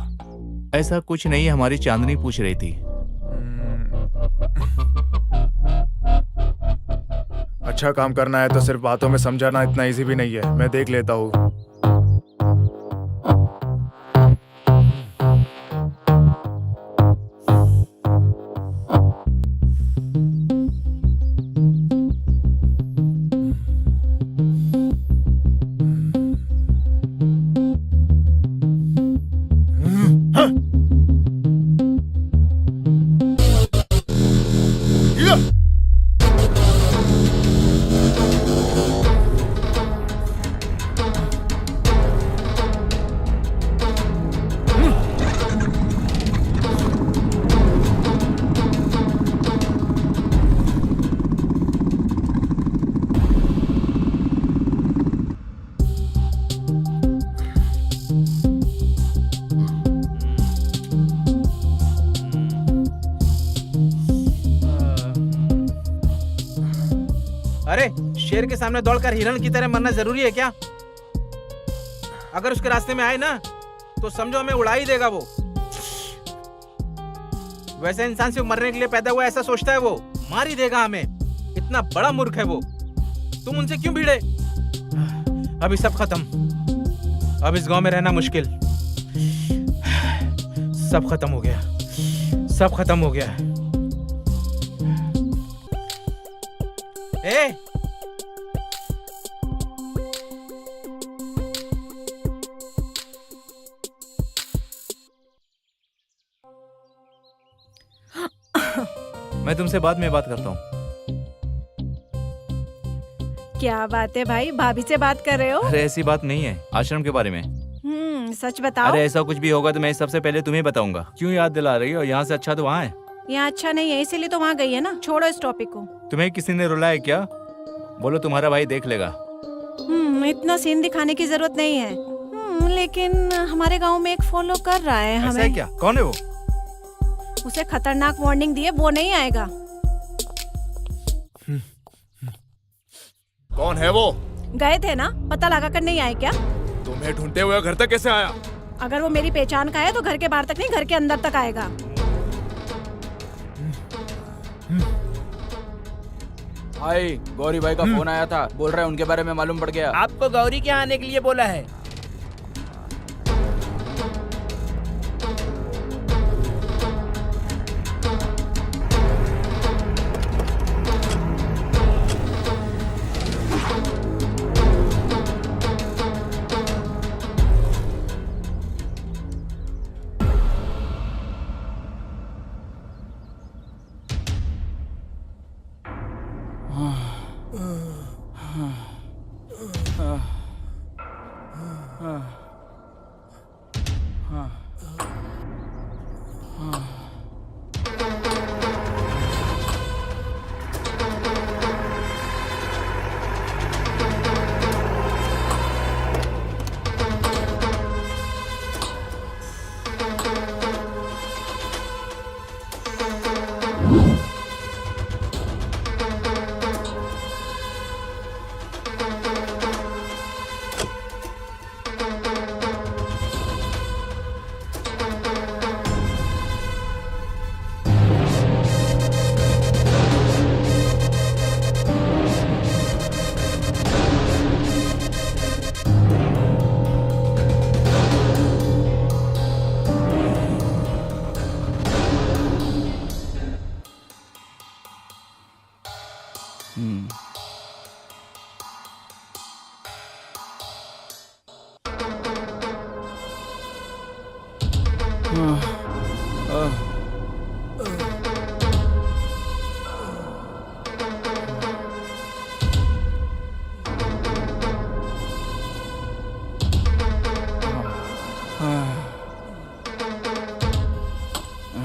ऐसा कुछ नहीं, हमारी चांदनी पूछ रही थी। अच्छा काम करना है तो सिर्फ बातों में समझाना इतना इजी भी नहीं है, मैं देख लेता हूँ। अरे शेर के सामने दौड़कर हिरण की तरह मरना जरूरी है क्या? अगर उसके रास्ते में आए ना तो समझो हमें उड़ा ही देगा वो। वैसे इंसान सिर्फ मरने के लिए पैदा हुआ ऐसा सोचता है वो, मार ही देगा हमें। इतना बड़ा मूर्ख है वो। तुम उनसे क्यों भिड़े? अभी सब खत्म, अब इस गांव में रहना मुश्किल। सब खत्म हो गया, सब खत्म हो गया। ए! मैं तुमसे बाद में बात करता हूँ। क्या बात है भाई, भाभी से बात कर रहे हो? अरे ऐसी बात नहीं है, आश्रम के बारे में। सच बताओ। अरे ऐसा कुछ भी होगा तो मैं सबसे पहले तुम्हें बताऊंगा। क्यों याद दिला रही हो? यहाँ से अच्छा तो वहाँ है। यहाँ अच्छा नहीं है, इसीलिए तो वहाँ गई है ना। छोड़ो इस टॉपिक को। तुम्हें किसी ने रुलाया क्या? बोलो तुम्हारा भाई देख लेगा। इतना सीन दिखाने की जरूरत नहीं है। लेकिन हमारे गांव में एक फॉलो कर रहा है हमें। ऐसा क्या? कौन है वो? उसे खतरनाक वार्निंग दिए, वो नहीं आएगा। कौन है वो? गए थे ना, पता लगा कर नहीं आए क्या? तुम्हें ढूंढते हुए घर तक कैसे आया? अगर वो मेरी पहचान का है तो घर के बाहर तक नहीं, घर के अंदर तक आएगा। भाई, गौरी भाई का फोन आया था, बोल रहे हैं उनके बारे में मालूम पड़ गया। आपको गौरी के आने के लिए बोला है।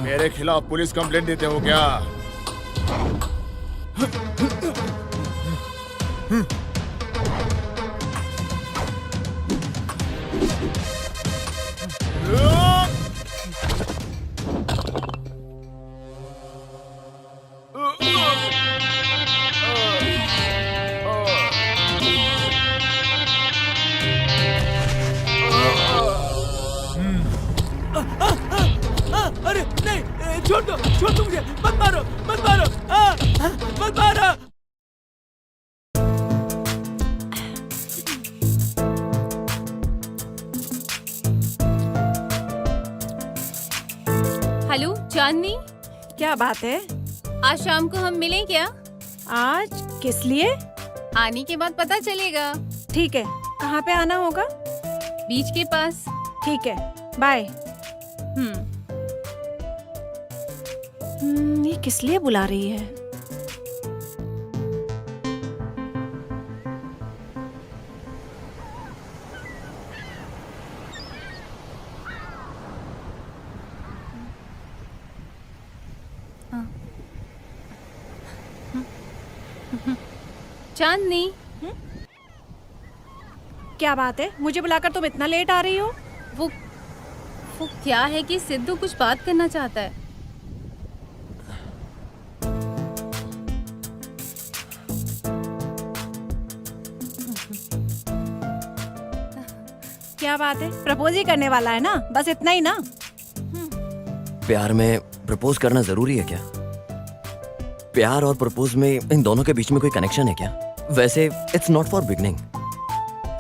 मेरे खिलाफ पुलिस कंप्लेंट देते हो क्या? अरे नहीं, छोड़ दो मुझे, मत मारो, मत मारो। हेलो चांदनी, क्या बात है? आज शाम को हम मिलें क्या? आज किस लिए? आने के बाद पता चलेगा। ठीक है, कहाँ पे आना होगा? बीच के पास। ठीक है, बाय। ये किस लिए बुला रही है? चांदनी, क्या बात है? मुझे बुलाकर तुम इतना लेट आ रही हो? वो क्या है कि सिद्धू कुछ बात करना चाहता है। क्या बात है? प्रपोज ही करने वाला है ना? बस इतना ही ना? प्यार में प्रपोज करना जरूरी है क्या? प्यार और प्रपोज में इन दोनों के बीच में कोई कनेक्शन है क्या? वैसे इट्स नॉट फॉर बिगनिंग।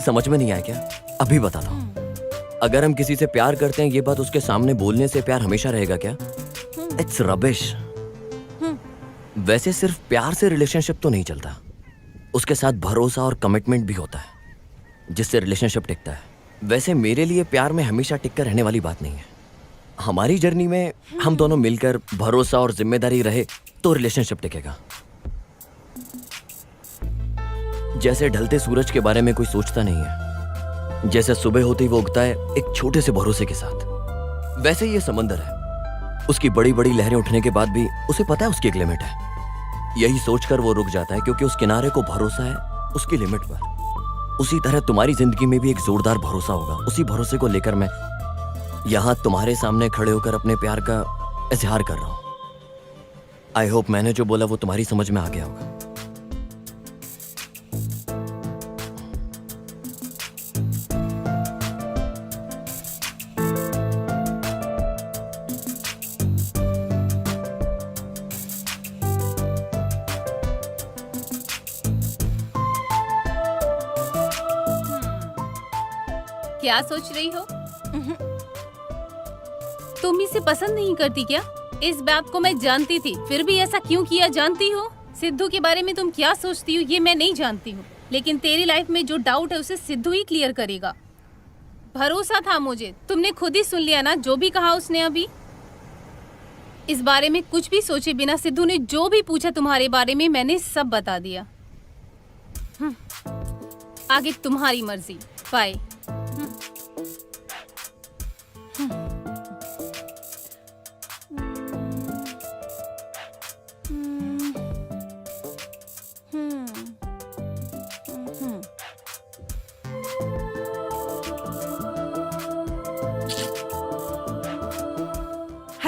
समझ में नहीं आया क्या? अभी बताता हूँ। अगर हम किसी से प्यार करते हैं, ये बात उसके सामने बोलने से प्यार हमेशा रहेगा क्या? It's rubbish. वैसे सिर्फ प्यार से रिलेशनशिप तो नहीं चलता, उसके साथ भरोसा और कमिटमेंट भी होता है जिससे रिलेशनशिप टिकता है। वैसे मेरे लिए प्यार में हमेशा टिक कर रहने वाली बात नहीं है। हमारी जर्नी में हम दोनों मिलकर भरोसा और जिम्मेदारी रहे तो रिलेशनशिप टिकेगा। जैसे ढलते सूरज के बारे में कोई सोचता नहीं है, जैसे सुबह होते ही वो उगता है एक छोटे से भरोसे के साथ, वैसे ये समंदर है। उसकी बड़ी बड़ी लहरें उठने के बाद भी उसे पता है उसकी एक लिमिट है। यही सोचकर वो रुक जाता है क्योंकि उस किनारे को भरोसा है उसकी लिमिट पर। उसी तरह तुम्हारी जिंदगी में भी एक जोरदार भरोसा होगा। उसी भरोसे को लेकर मैं यहाँ तुम्हारे सामने खड़े होकर अपने प्यार का इजहार कर रहा हूँ। आई होप मैंने जो बोला वो तुम्हारी समझ में आ गया होगा। क्या सोच रही हो? तुम इसे पसंद नहीं करती क्या? इस बात को मैं जानती थी, फिर भी ऐसा क्यों किया जानती हो? सिद्धू के बारे में तुम क्या सोचती हो ये मैं नहीं जानती हूँ, लेकिन तेरी लाइफ में जो डाउट है उसे सिद्धू ही क्लियर करेगा। भरोसा था मुझे, तुमने खुद ही सुन लिया ना जो भी कहा उसने अभी। इस बारे में कुछ भी सोचे बिना सिद्धू ने जो भी पूछा तुम्हारे बारे में मैंने सब बता दिया। आगे तुम्हारी मर्जी। बाय।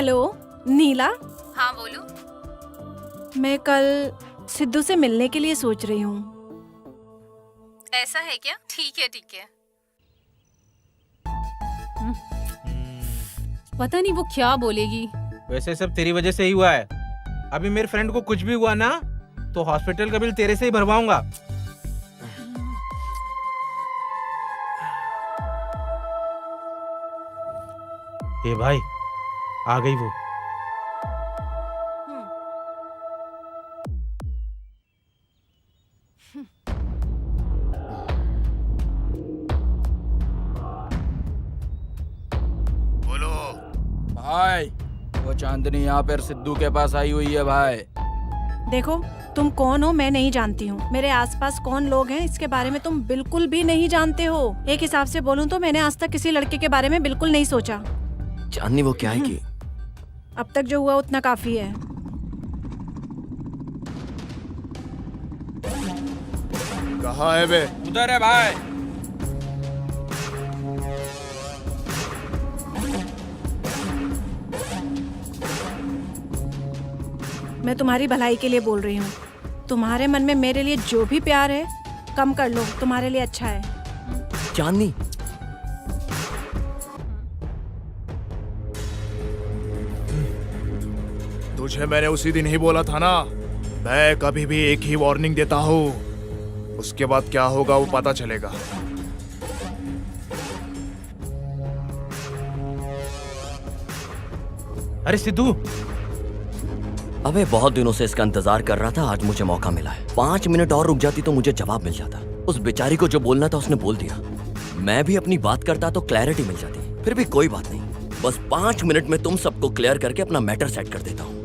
हेलो नीला, हाँ बोलो। मैं कल सिद्धू से मिलने के लिए सोच रही हूँ। ऐसा है क्या? ठीक है ठीक है। पता नहीं वो क्या बोलेगी। वैसे सब तेरी वजह से ही हुआ है। अभी मेरे फ्रेंड को कुछ भी हुआ ना तो हॉस्पिटल का बिल तेरे से ही भरवाऊंगा। ए भाई, आ गई वो। बोलो भाई, वो चांदनी यहाँ पर सिद्धू के पास आई हुई है भाई। देखो तुम कौन हो मैं नहीं जानती हूँ, मेरे आसपास कौन लोग हैं इसके बारे में तुम बिल्कुल भी नहीं जानते हो। एक हिसाब से बोलूँ तो मैंने आज तक किसी लड़के के बारे में बिल्कुल नहीं सोचा। चांदनी वो क्या है कि अब तक जो हुआ उतना काफी है। कहाँ है बे? उधर है भाई। मैं तुम्हारी भलाई के लिए बोल रही हूँ। तुम्हारे मन में मेरे लिए जो भी प्यार है कम कर लो, तुम्हारे लिए अच्छा है। चांदनी, तुझे मैंने उसी दिन ही बोला था ना, मैं कभी भी एक ही वार्निंग देता हूँ, उसके बाद क्या होगा वो पता चलेगा। अरे सिद्धू, अबे बहुत दिनों से इसका इंतजार कर रहा था, आज मुझे मौका मिला है। 5 मिनट और रुक जाती तो मुझे जवाब मिल जाता। उस बेचारी को जो बोलना था उसने बोल दिया। मैं भी अपनी बात करता तो क्लैरिटी मिल जाती। फिर भी कोई बात नहीं, बस 5 मिनट में तुम सबको क्लियर करके अपना मैटर सेट कर देता हूँ।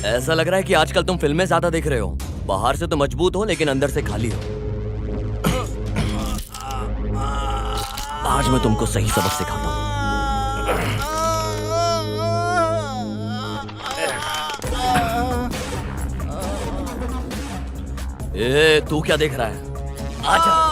ऐसा लग रहा है कि आजकल तुम फिल्में ज्यादा देख रहे हो। बाहर से तो मजबूत हो लेकिन अंदर से खाली हो। आज मैं तुमको सही सबक सिखाता हूँ। ए, तू क्या देख रहा है? आजा।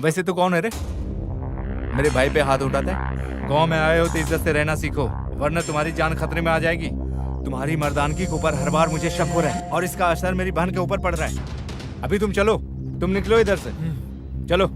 वैसे तो कौन है रे? मेरे भाई पे हाथ उठाते हैं। गांव में आए हो तो इज्जत से रहना सीखो, वरना तुम्हारी जान खतरे में आ जाएगी। तुम्हारी मर्दानगी के ऊपर हर बार मुझे शक हो रहा है और इसका असर मेरी बहन के ऊपर पड़ रहा है। अभी तुम चलो, तुम निकलो इधर से, चलो।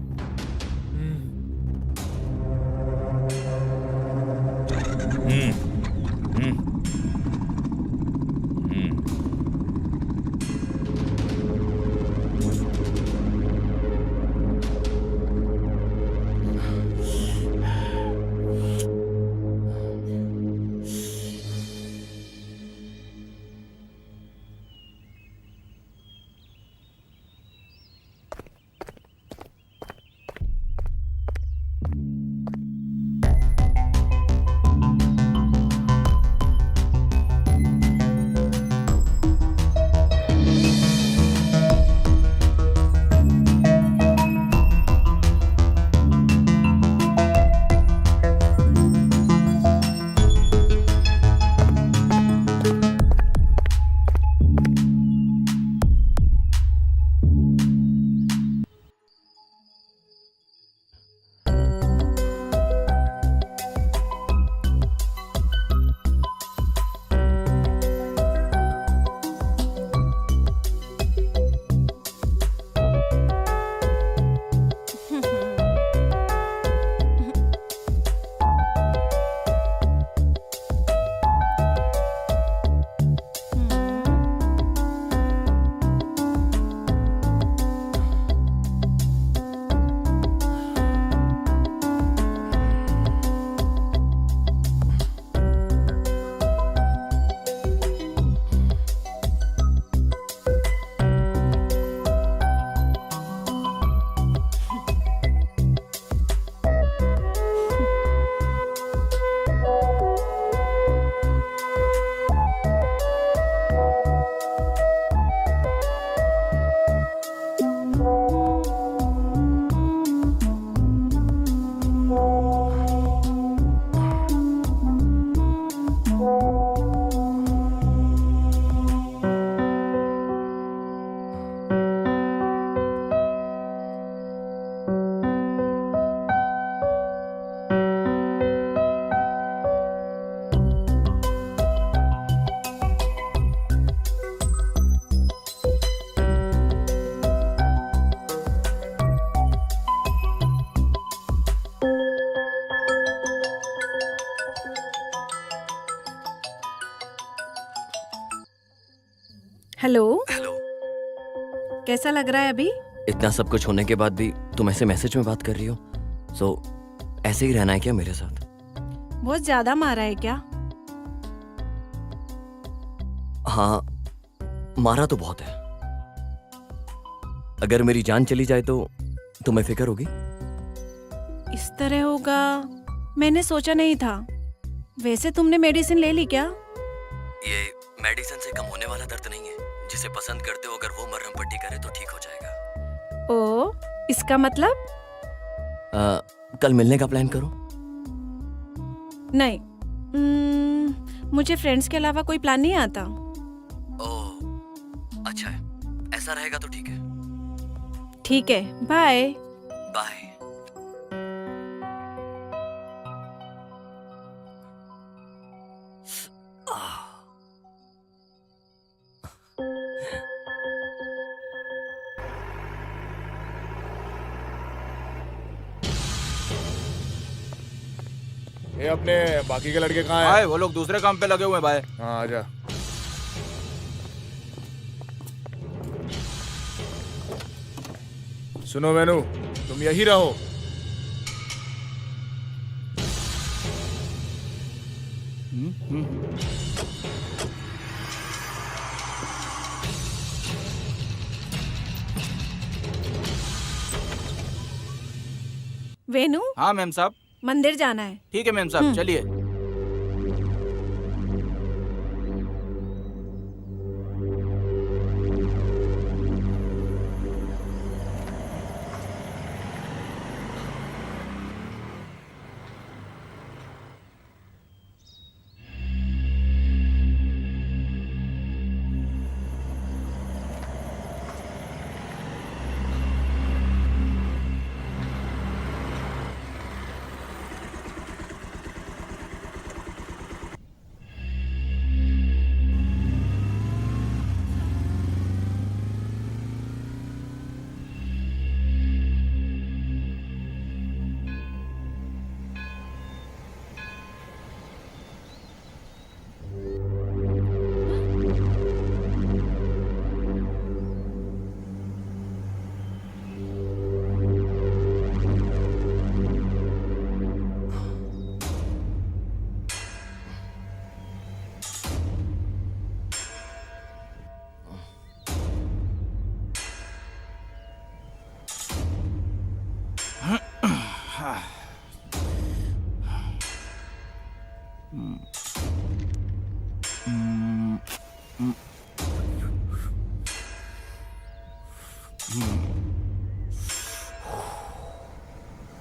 हेलो। हेलो। कैसा लग रहा है अभी? इतना सब कुछ होने के बाद भी तुम ऐसे मैसेज में बात कर रही हो? सो ऐसे ही रहना है क्या मेरे साथ? बहुत ज्यादा मारा है क्या? हाँ, मारा तो बहुत है। अगर मेरी जान चली जाए तो तुम्हें फिक्र होगी? इस तरह होगा मैंने सोचा नहीं था। वैसे तुमने मेडिसिन ले ली क्या? ये मेडिसिन से कम होने वाला दर्द नहीं है। जिसे पसंद करते हो अगर वो मरहम पट्टी करे तो ठीक हो जाएगा। ओ, इसका मतलब? कल मिलने का प्लान करो। नहीं, मुझे फ्रेंड्स के अलावा कोई प्लान नहीं आता। ओह, अच्छा है। ऐसा रहेगा तो ठीक है। ठीक है, बाय। बाय। ये अपने बाकी के लड़के कहाँ हैं? भाई वो लोग दूसरे काम पे लगे हुए हैं भाई। हाँ, आजा। सुनो वेनु, तुम यही रहो। वेनु, हाँ मैम साहब। मंदिर जाना है। ठीक है मैम साहब, चलिए।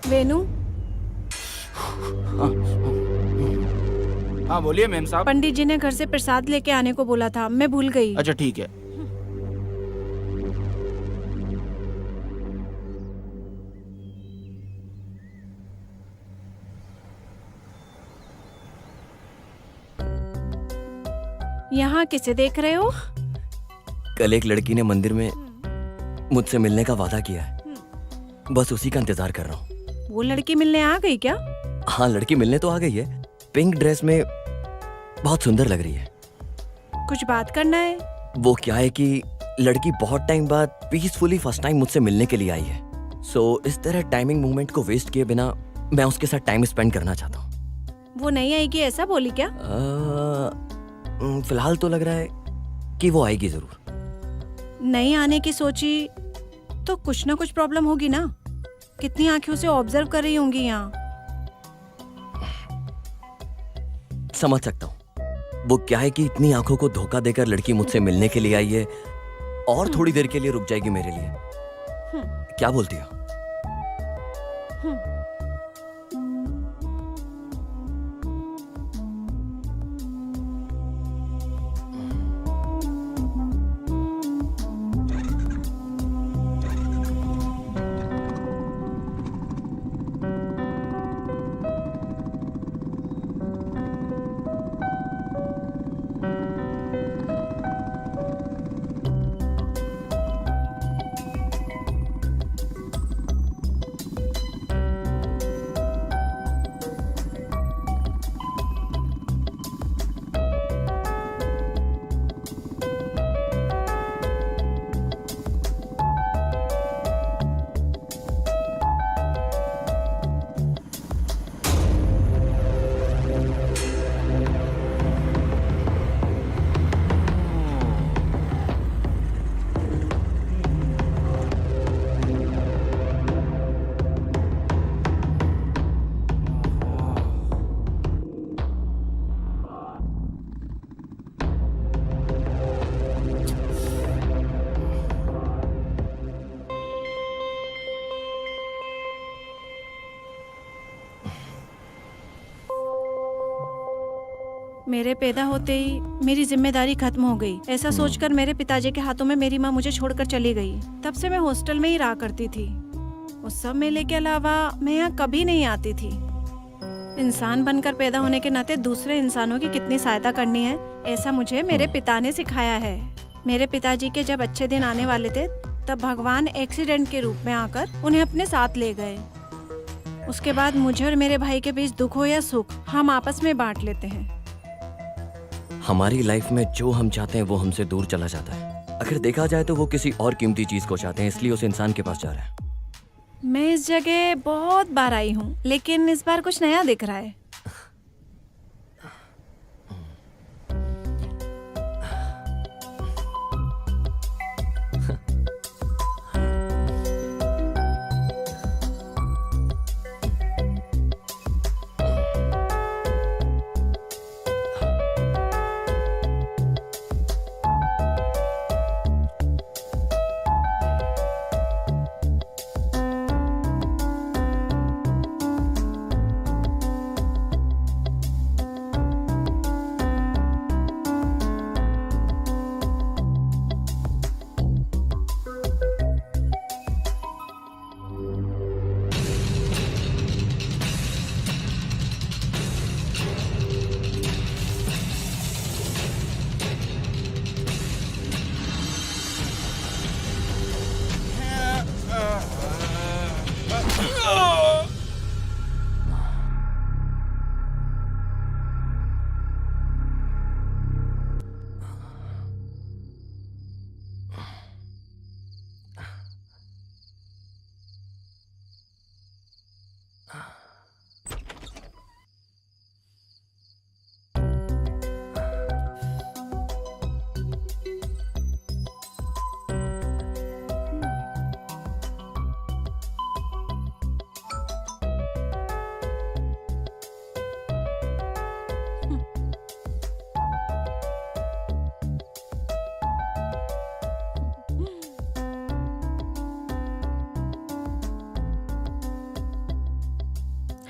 वेनु, हाँ बोलिए मैम साहब। पंडित जी ने घर से प्रसाद लेके आने को बोला था, मैं भूल गई। अच्छा ठीक है। यहाँ किसे देख रहे हो? कल एक लड़की ने मंदिर में मुझसे मिलने का वादा किया है। बस उसी का इंतजार कर रहा हूँ। वो लड़की मिलने आ गई क्या? हाँ, लड़की मिलने तो आ गई है। पिंक ड्रेस में बहुत सुंदर लग रही है। कुछ बात करना है? वो क्या है कि लड़की बहुत टाइम बाद पीसफुली फर्स्ट टाइम मुझसे मिलने के लिए आई है। सो इस तरह टाइमिंग मूवमेंट को वेस्ट किए बिना मैं उसके साथ टाइम स्पेंड करना चाहता हूँ। वो नहीं आएगी ऐसा बोली क्या? फिलहाल तो लग रहा है कि वो आएगी जरूर। नहीं आने की सोची तो कुछ ना कुछ प्रॉब्लम होगी ना। कितनी आंखों से ऑब्जर्व कर रही होंगी यहाँ। समझ सकता हूँ। वो क्या है कि इतनी आंखों को धोखा देकर लड़की मुझसे मिलने के लिए आई है और थोड़ी देर के लिए रुक जाएगी मेरे लिए। क्या बोलती हो? मेरे पैदा होते ही मेरी जिम्मेदारी खत्म हो गई। ऐसा सोचकर मेरे पिताजी के हाथों में मेरी माँ मुझे छोड़कर चली गई। तब से मैं हॉस्टल में ही रहा करती थी। उस सब मेले के अलावा मैं यहाँ कभी नहीं आती थी। इंसान बनकर पैदा होने के नाते दूसरे इंसानों की कितनी सहायता करनी है, ऐसा मुझे मेरे पिता ने सिखाया है। मेरे पिताजी के जब अच्छे दिन आने वाले थे तब भगवान एक्सीडेंट के रूप में आकर उन्हें अपने साथ ले गए। उसके बाद मुझे और मेरे भाई के बीच दुख हो या सुख हम आपस में बांट लेते हैं। हमारी लाइफ में जो हम चाहते हैं वो हमसे दूर चला जाता है। अगर देखा जाए तो वो किसी और कीमती चीज को चाहते हैं, इसलिए उस इंसान के पास जा रहा है। मैं इस जगह बहुत बार आई हूँ, लेकिन इस बार कुछ नया दिख रहा है।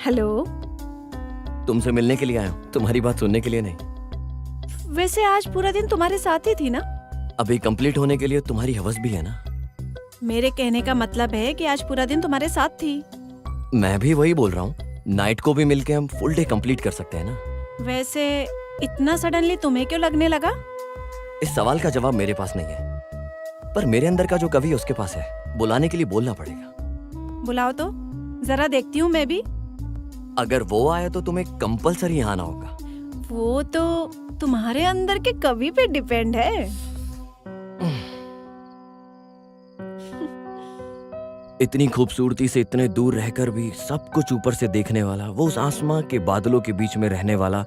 हेलो, तुमसे मिलने के लिए आया हूँ, तुम्हारी बात सुनने के लिए नहीं। वैसे आज पूरा दिन तुम्हारे साथ ही थी ना? अभी कंप्लीट होने के लिए तुम्हारी हवस भी है ना। मेरे कहने का मतलब है कि आज पूरा दिन तुम्हारे साथ थी। मैं भी वही बोल रहा हूँ, नाइट को भी मिलके हम फुल डे कंप्लीट कर सकते हैं ना। वैसे इतना सडनली तुम्हें क्यों लगने लगा? इस सवाल का जवाब मेरे पास नहीं है, पर मेरे अंदर का जो कवि उसके पास है। बुलाने के लिए बोलना पड़ेगा। बुलाओ तो जरा देखती हूँ मैं भी। अगर वो आया तो तुम्हें कंपलसरी आना होगा। वो तो तुम्हारे अंदर के कवि पे डिपेंड है। इतनी खूबसूरती से इतने दूर रहकर भी सब कुछ ऊपर से देखने वाला, वो उस आसमां के बादलों के बीच में रहने वाला,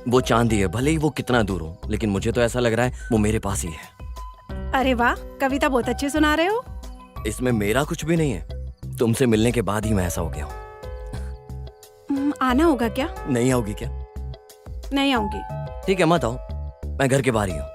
वो चांदी है। भले ही वो कितना दूर हो, लेकिन मुझे तो ऐसा लग रहा है वो मेरे पास ही है। अरे वाह, कविता बहुत अच्छी सुना रहे हो। इसमें मेरा कुछ भी नहीं है, तुमसे मिलने के बाद ही मैं ऐसा हो गया हूँ। आना होगा क्या? नहीं आओगी क्या? नहीं आऊंगी। ठीक है, मत आओ, मैं घर के बाहर ही हूँ।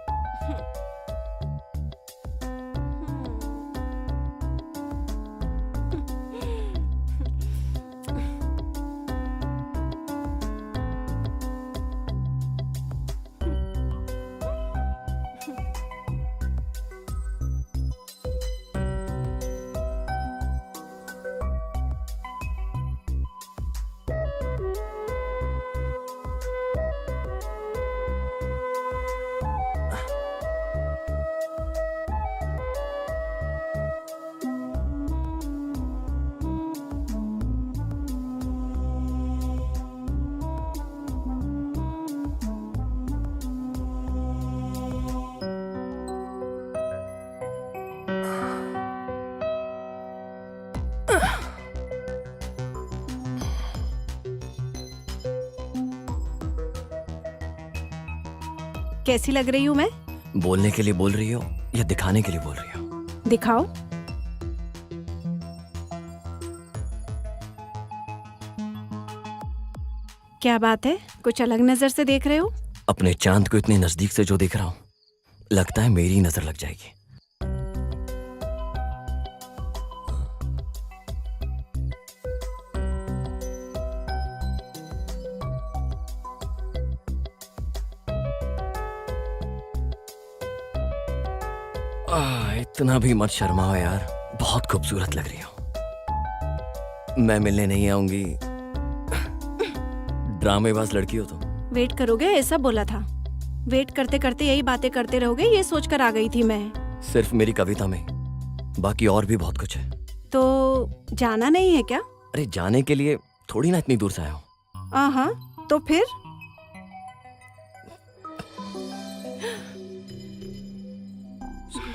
कैसी लग रही हूँ मैं? बोलने के लिए बोल रही हो या दिखाने के लिए बोल रही हो? दिखाओ। क्या बात है, कुछ अलग नजर से देख रहे हो? अपने चांद को इतने नजदीक से जो देख रहा हूँ, लगता है मेरी नजर लग जाएगी। इतना भी मत शर्माओ यार, बहुत खूबसूरत लग रही हो। मैं मिलने नहीं आऊंगी, ड्रामेबाज लड़की हो तुम। वेट करोगे ऐसा बोला था। वेट करते करते यही बातें करते रहोगे ये सोचकर आ गई थी मैं। सिर्फ मेरी कविता में, बाकी और भी बहुत कुछ है। तो जाना नहीं है क्या? अरे जाने के लिए थोड़ी ना इतनी दूर से आया हूँ। हाँ, तो फिर?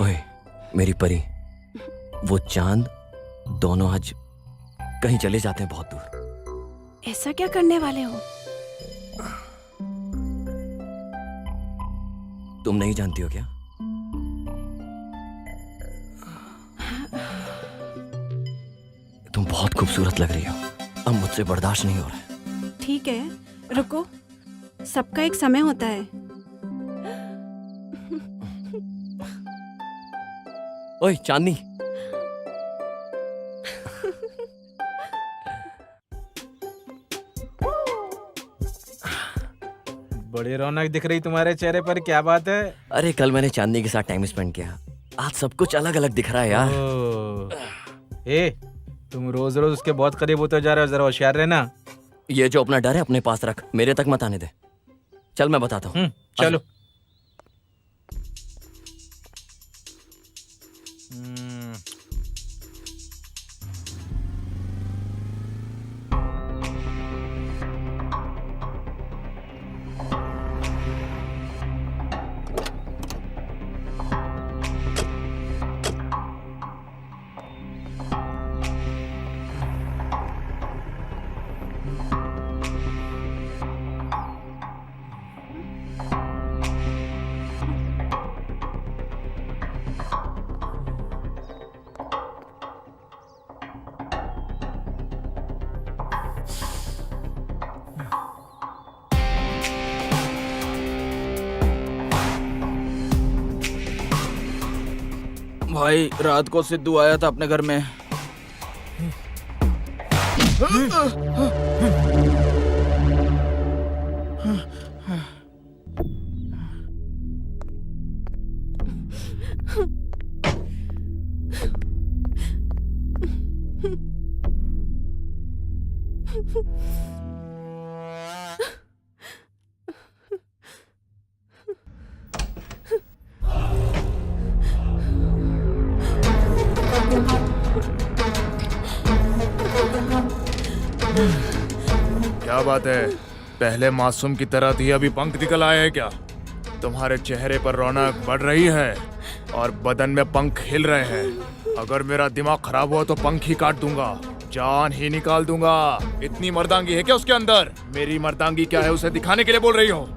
ओए मेरी परी, वो चांद, दोनों आज कहीं चले जाते हैं बहुत दूर। ऐसा क्या करने वाले हो? तुम नहीं जानती हो क्या? तुम बहुत खूबसूरत लग रही हो, अब मुझसे बर्दाश्त नहीं हो रहा है। ठीक है, रुको, सबका एक समय होता है। ओए चांदनी, बड़ी रौनक दिख रही तुम्हारे चेहरे पर, क्या बात है? अरे कल मैंने चांदनी के साथ टाइम स्पेंड किया, आज सब कुछ अलग अलग दिख रहा है यार। ए, तुम रोज रोज उसके बहुत करीब होते जा रहे हो, जरा होशियार रहना। ये जो अपना डर है अपने पास रख, मेरे तक मत आने दे। चल मैं बताता हूँ। चलो। भाई रात को सिद्धू आया था अपने घर में। क्या बात है, पहले मासूम की तरह थी, अभी पंख निकल आए हैं क्या? तुम्हारे चेहरे पर रौनक बढ़ रही है और बदन में पंख हिल रहे हैं। अगर मेरा दिमाग खराब हुआ तो पंख ही काट दूंगा, जान ही निकाल दूंगा। इतनी मर्दांगी है क्या उसके अंदर? मेरी मर्दांगी क्या है उसे दिखाने के लिए बोल रही हो?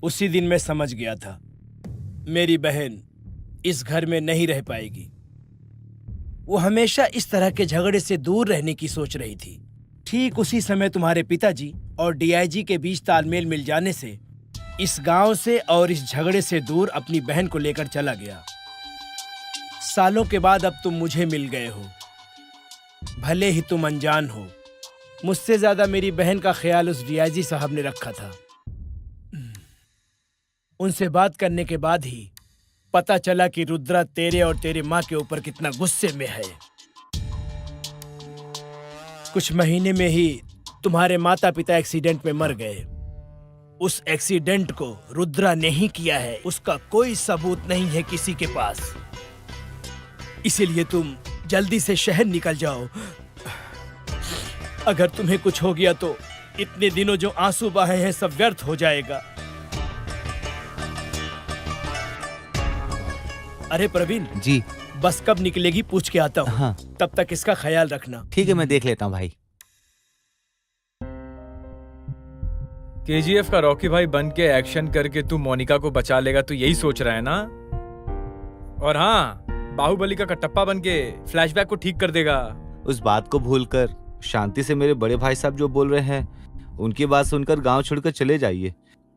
उसी दिन मैं समझ गया था मेरी बहन इस घर में नहीं रह पाएगी। वो हमेशा इस तरह के झगड़े से दूर रहने की सोच रही थी। ठीक उसी समय तुम्हारे पिताजी और डीआईजी के बीच तालमेल मिल जाने से इस गांव से और इस झगड़े से दूर अपनी बहन को लेकर चला गया। सालों के बाद अब तुम मुझे मिल गए हो। भले ही तुम अनजान हो, मुझसे ज्यादा मेरी बहन का ख्याल उस डीआईजी साहब ने रखा था। उनसे बात करने के बाद ही पता चला कि रुद्रा तेरे और तेरे माँ के ऊपर कितना गुस्से में है। कुछ महीने में ही तुम्हारे माता पिता एक्सीडेंट में मर गए। उस एक्सीडेंट को रुद्रा ने ही किया है, उसका कोई सबूत नहीं है किसी के पास। इसीलिए तुम जल्दी से शहर निकल जाओ। अगर तुम्हें कुछ हो गया तो इतने दिनों जो आंसू बहे हैं सब व्यर्थ हो जाएगा। अरे प्रवीण जी, बस कब निकलेगी पूछ के आता हूँ। हाँ तब तक इसका ख्याल रखना। ठीक है, मैं देख लेता हूँ भाई। केजीएफ का रॉकी भाई बन के एक्शन करके तू मोनिका को बचा लेगा, तू यही सोच रहा है ना? और हाँ, बाहुबली का कटप्पा बन के फ्लैशबैक को ठीक कर देगा। उस बात को भूलकर शांति से मेरे बड़े भाई साहब जो बोल रहे हैं उनकी बात सुनकर गांव छोड़कर चले जाइए।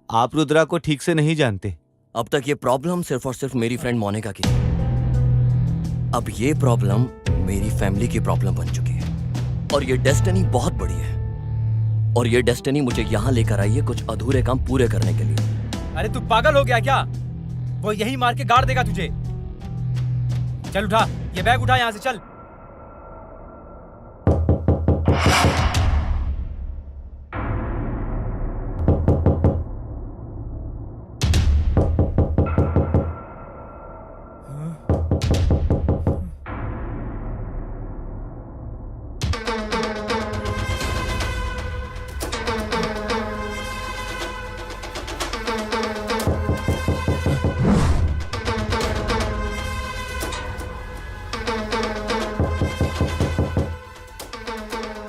आप रुद्रा को ठीक से नहीं जानते। अब तक ये प्रॉब्लम सिर्फ और सिर्फ मेरी फ्रेंड मोनिका की थी। अब ये प्रॉब्लम मेरी फैमिली की प्रॉब्लम बन चुकी है और ये डेस्टिनी बहुत बड़ी है। और ये डेस्टिनी मुझे यहाँ लेकर आई है कुछ अधूरे काम पूरे करने के लिए। अरे तू पागल हो गया क्या? वो यही मार के गाड़ देगा तुझे। चल उठा, ये बैग उठा यहाँ से, चल।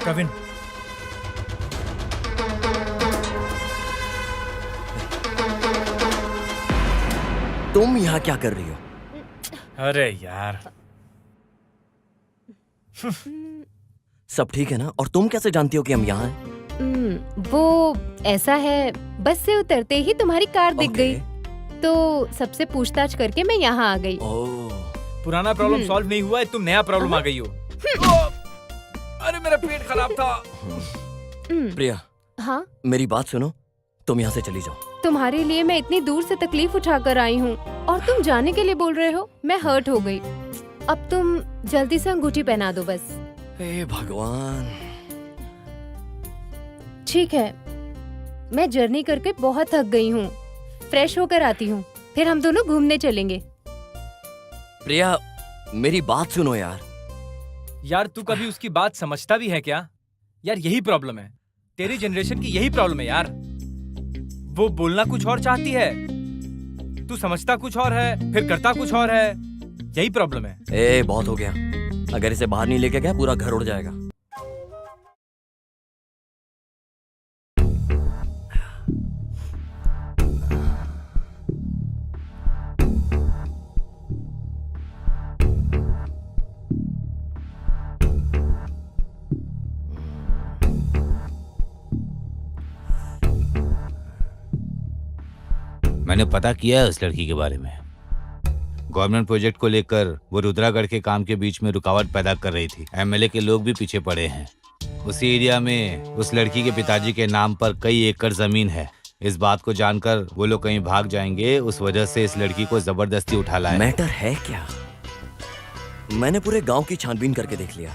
कविन, तुम यहाँ क्या कर रही हो? अरे यार, सब ठीक है ना? और तुम कैसे जानती हो कि हम यहाँ हैं? वो ऐसा है, बस से उतरते ही तुम्हारी कार दिख गई, तो सबसे पूछताछ करके मैं यहाँ आ गई। पुराना प्रॉब्लम सॉल्व नहीं हुआ है, तुम नया प्रॉब्लम आ गई हो। अरे मेरा पेट खराब था। प्रिया, हाँ, मेरी बात सुनो, तुम यहाँ से चली जाओ। तुम्हारे लिए मैं इतनी दूर से तकलीफ उठाकर आई हूँ और तुम जाने के लिए बोल रहे हो? मैं हर्ट हो गई। अब तुम जल्दी से अंगूठी पहना दो बस। हे भगवान। ठीक है, मैं जर्नी करके बहुत थक गई हूँ, फ्रेश होकर आती हूँ, फिर हम दोनों घूमने चलेंगे। प्रिया, मेरी बात सुनो यार। यार तू कभी उसकी बात समझता भी है क्या? यार यही प्रॉब्लम है, तेरी जनरेशन की यही प्रॉब्लम है यार। वो बोलना कुछ और चाहती है, तू समझता कुछ और है, फिर करता कुछ और है। यही प्रॉब्लम है। ए, बहुत हो गया। अगर इसे बाहर नहीं लेके गया पूरा घर उड़ जाएगा। मैंने पता किया है उस लड़की के बारे में। गवर्नमेंट प्रोजेक्ट को लेकर वो रुद्रागढ़ के काम के बीच में रुकावट पैदा कर रही थी। एमएलए के लोग भी पीछे पड़े हैं। उसी एरिया में उस लड़की के पिताजी के नाम पर कई एकड़ जमीन है। इस बात को जानकर वो लोग कहीं भाग जाएंगे, उस वजह से इस लड़की को जबरदस्ती उठा लाया। मैटर है क्या? मैंने पूरे गांव की छानबीन करके देख लिया,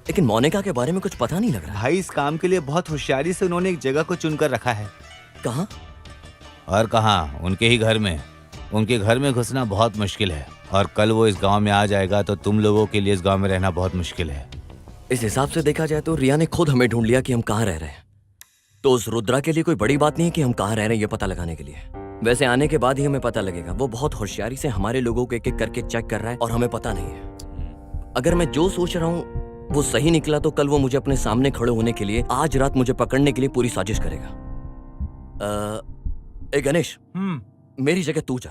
लेकिन मोनिका के बारे में कुछ पता नहीं लग रहा। भाई, इस काम के लिए बहुत होशियारी से उन्होंने एक जगह को चुनकर रखा है। कहाँ? और कहाँ, उनके ही घर में। उनके घर में घुसना बहुत मुश्किल है और कल वो इस गांव में आ जाएगा तो तुम लोगों के लिए इस गांव में रहना बहुत मुश्किल है। इस हिसाब से देखा जाए तो रिया ने खुद हमें ढूंढ लिया कि हम कहाँ रह रहे हैं। तो उस रुद्रा के लिए कोई बड़ी बात नहीं है कि हम कहाँ रह रहे हैं ये पता लगाने के लिए। वैसे आने के बाद ही हमें पता लगेगा। वो बहुत होशियारी से हमारे लोगों को एक एक करके चेक कर रहा है और हमें पता नहीं है। अगर मैं जो सोच रहा हूँ वो सही निकला तो कल वो मुझे अपने सामने खड़े होने के लिए, आज रात मुझे पकड़ने के लिए पूरी साजिश करेगा। गणेश, मेरी जगह तू जा।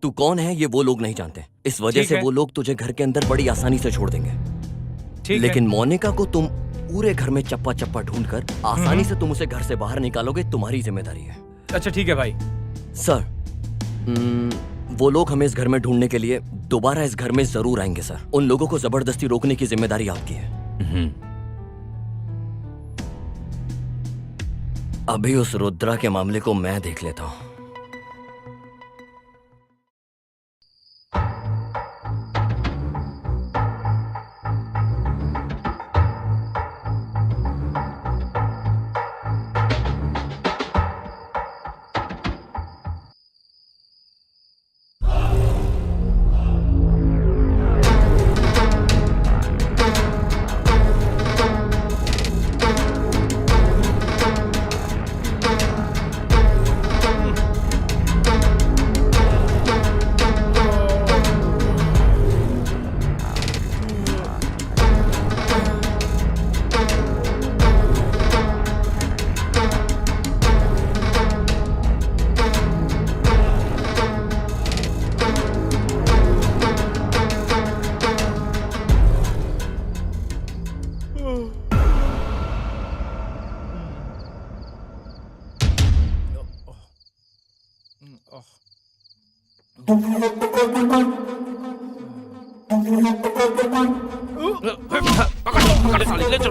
तू कौन है ये वो लोग नहीं जानते, इस वजह से वो लोग तुझे घर के अंदर बड़ी आसानी से छोड़ देंगे। लेकिन मोनिका को तुम पूरे घर में चप्पा चप्पा ढूंढकर आसानी से तुम उसे घर से बाहर निकालोगे, तुम्हारी जिम्मेदारी है। अच्छा ठीक है भाई। सर, वो लोग हमें इस घर में ढूंढने के लिए दोबारा इस घर में जरूर आएंगे सर। उन लोगों को जबरदस्ती रोकने की जिम्मेदारी आपकी है। अभी उस रुद्रा के मामले को मैं देख लेता हूं।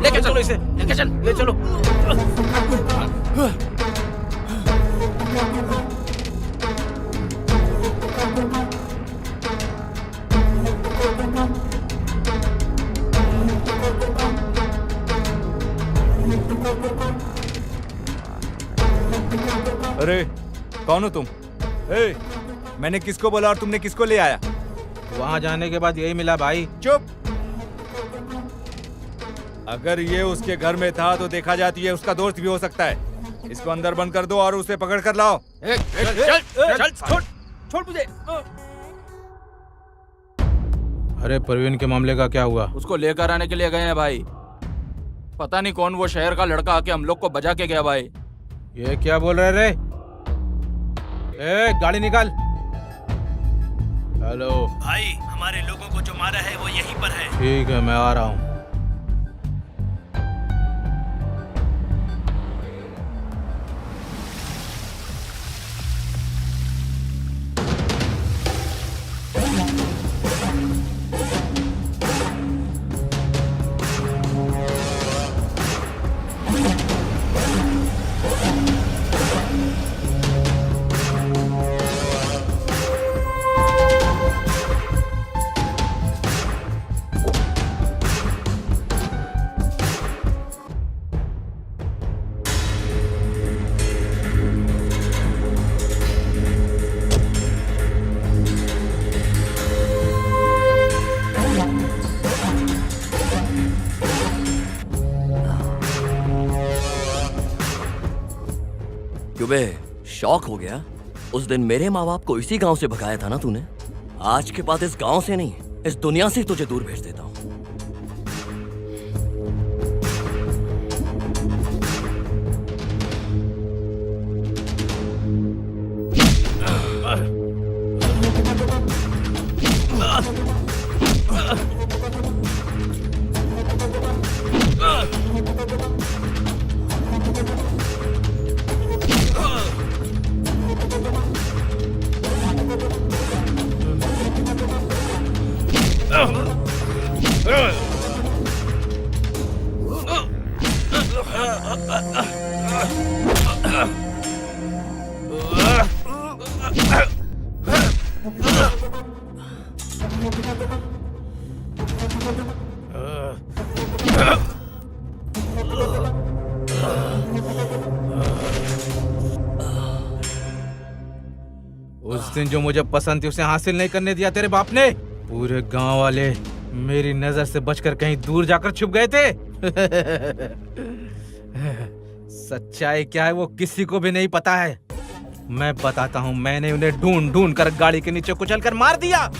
लेके चलो इसे, लेके चल, ले चलो। अरे कौन हो तुम? ए, मैंने किसको बोला और तुमने किसको ले आया? वहाँ जाने के बाद यही मिला भाई। चुप। अगर ये उसके घर में था तो देखा जाती है उसका दोस्त भी हो सकता है। इसको अंदर बंद कर दो और उसे पकड़ कर लाओ। चल, छोड़ मुझे। अरे प्रवीण के मामले का क्या हुआ? उसको लेकर आने के लिए गए हैं भाई। पता नहीं कौन वो शहर का लड़का आके हम लोग को बजा के गया भाई। ये क्या बोल रहे रे? ए, गाड़ी निकाल। हेलो भाई, हमारे लोगों को जो मारा है वो यहीं पर है। ठीक है, मैं आ रहा हूँ। क्यों बे, शौक हो गया? उस दिन मेरे माँ बाप को इसी गांव से भगाया था ना तूने। आज के बाद इस गांव से नहीं, इस दुनिया से तुझे दूर भेज देता हूँ। उस दिन जो मुझे पसंद थी उसे हासिल नहीं करने दिया तेरे बाप ने। पूरे गांव वाले मेरी नजर से बचकर कहीं दूर जाकर छुप गए थे। सच्चाई क्या है वो किसी को भी नहीं पता है। मैं बताता हूँ, मैंने उन्हें ढूंढ ढूंढ कर गाड़ी के नीचे कुचल कर मार दिया।